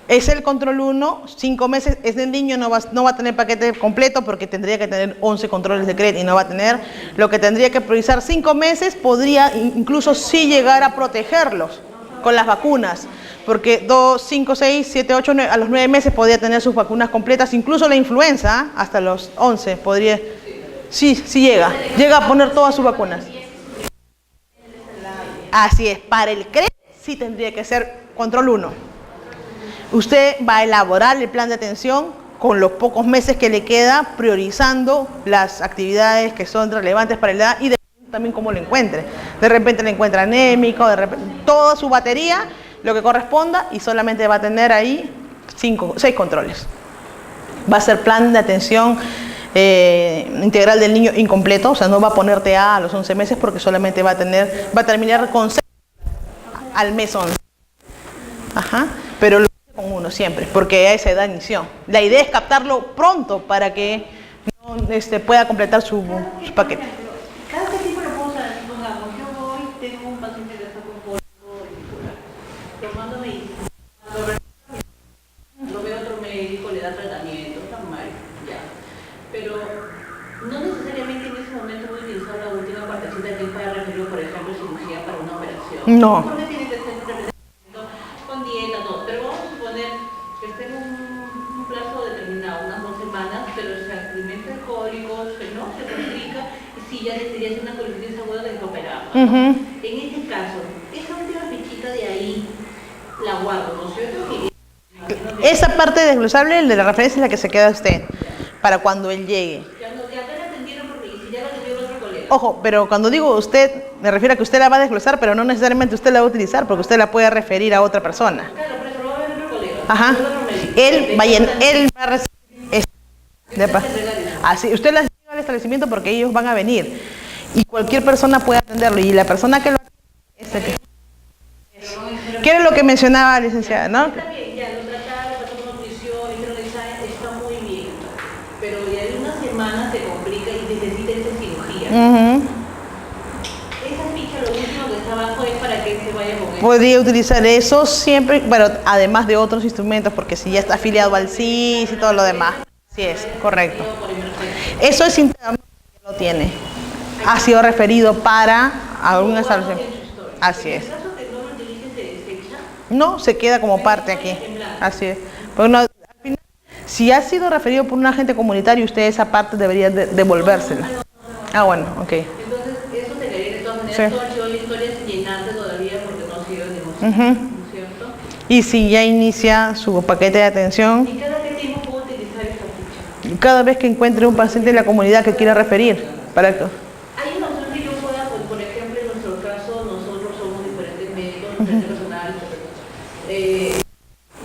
Es el control 1, 5 meses. Ese niño no va a tener paquete completo porque tendría que tener 11 controles de CRED y no va a tener. Lo que tendría que priorizar 5 meses podría incluso sí llegar a protegerlos con las vacunas. Porque 2, 5, 6, 7, 8, 9, a los 9 meses podría tener sus vacunas completas, incluso la influenza, hasta los 11 podría, sí llega a poner todas sus vacunas. Así es, para el CRED sí tendría que ser control 1. Usted va a elaborar el plan de atención con los pocos meses que le queda, priorizando las actividades que son relevantes para la edad y también cómo lo encuentre. De repente le encuentra anémico, de repente, toda su batería, lo que corresponda, y solamente va a tener ahí 6 controles. Va a ser plan de atención integral del niño incompleto, o sea, no va a poner TA a los 11 meses porque solamente va a terminar con 6 al mes 11. Ajá, pero lo hace con 1 siempre, porque a esa edad inició. La idea es captarlo pronto para que no pueda completar su paquete. Cada tipo de cosas, supongamos, yo voy, tengo un paciente que está con polvo tomando medicina, lo ve otro médico, le da tratamiento, está mal, ya. Pero no necesariamente en ese momento voy a utilizar la última partecita de tiempo para referirlo, por ejemplo, cirugía para una operación. No. Porque tiene que ser un tratamiento con dieta, todo. Pero vamos a suponer que esté en un plazo determinado, unas 2 semanas, pero se alimenta alcohólicos, que no se complica. Sí, ya sería una colitis aguda que operamos. En este caso, esa última fichita de ahí la guardo, ¿no es cierto? Esa parte desglosable, el de la referencia, es la que se queda usted, para cuando él llegue. Ya no, ya me la atendieron porque si ya la atendió otro colega. Ojo, pero cuando digo usted, me refiero a que usted la va a desglosar, pero no necesariamente usted la va a utilizar, porque usted la puede referir a otra persona. Claro, pero eso lo va a ver otro colega. Ajá. Otro médico. Él va a recibir así, usted la lleva al establecimiento porque ellos van a venir. Y cualquier persona puede atenderlo. Y la persona que lo atiende es el que... ¿Qué era lo que mencionaba, licenciada? ¿No? Está bien, ya lo trataron, pasó por nutrición, hicieron el examen, está muy bien. Pero ya en una semana se complica y necesita esa cirugía. Esa ficha, lo último que está abajo es para que se vaya con él. Podría utilizar eso siempre, pero además de otros instrumentos, porque si ya está afiliado al CIS y todo lo demás. Así es, correcto. Por emergencia. Eso es internamente que lo tiene. Ha sido referido para algún establecimiento. Así es. En caso que no lo utilice, se desecha. No, se queda como parte aquí. Así es. Pero no, al final, si ha sido referido por un agente comunitario, usted esa parte debería devolvérsela. Ah, bueno, ok. Entonces, eso se quedaría de todas maneras. Sí. Todo archivo de la historia sin llenarse todavía porque no ha sido denunciado. ¿No es cierto? Y si ya inicia su paquete de atención, ¿Y cada qué tiempo puedo utilizar esta ficha? cada vez que encuentre un paciente en la comunidad que quiera referir, para que... Hay una opción que yo pueda, pues, por ejemplo, en nuestro caso, nosotros somos diferentes médicos, diferentes personales,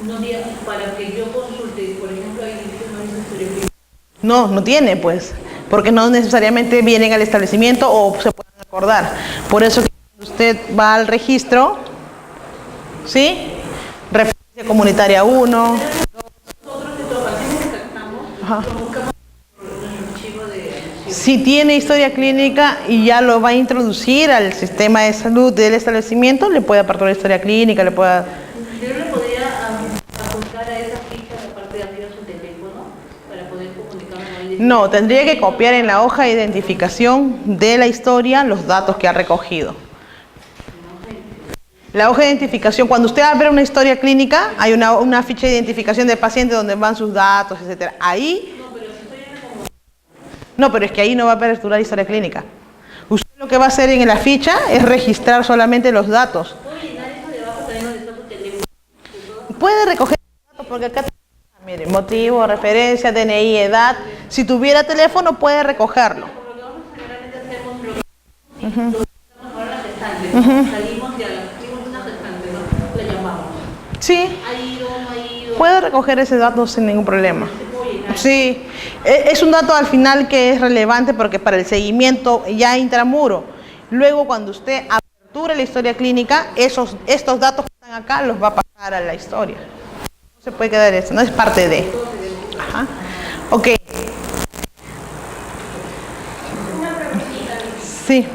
no diga, para que yo consulte, por ejemplo, hay que no es historia clínica. No, no tiene, pues, porque no necesariamente vienen al establecimiento o se pueden acordar. Por eso que cuando usted va al registro, ¿sí? Referencia comunitaria 1. Nosotros, de todos los pacientes que tratamos, Ajá. lo buscamos por nuestro archivo de... Si tiene historia clínica y ya lo va a introducir al sistema de salud del establecimiento, le puede apartar la historia clínica, le puede... Yo le podría apuntar a esa ficha de la parte de arriba su teléfono para poder comunicarme con él. No, tendría que copiar en la hoja de identificación de la historia los datos que ha recogido. La hoja de identificación, cuando usted abre una historia clínica, hay una ficha de identificación del paciente donde van sus datos, etcétera. Ahí... No, pero es que ahí no va a aperturar historia clínica. Usted lo que va a hacer en la ficha es registrar solamente los datos. ¿Puedo llenar eso de abajo también donde está su teléfono? Puede recoger los datos porque acá, mire, motivo, referencia, DNI, edad. Si tuviera teléfono puede recogerlo. Por lo que nosotros generalmente hacemos lo que ahora la gestante, ¿no? Salimos de una gestante, ¿no? La llamamos. Sí, Ha ido, no ha ido. puede recoger ese dato sin ningún problema. Se puede llenar. Sí, es un dato al final que es relevante porque para el seguimiento ya intramuro. Luego cuando usted aperture la historia clínica, estos datos que están acá los va a pasar a la historia. No se puede quedar eso, no es parte de. Ajá. Ok. Una preguntita. Sí.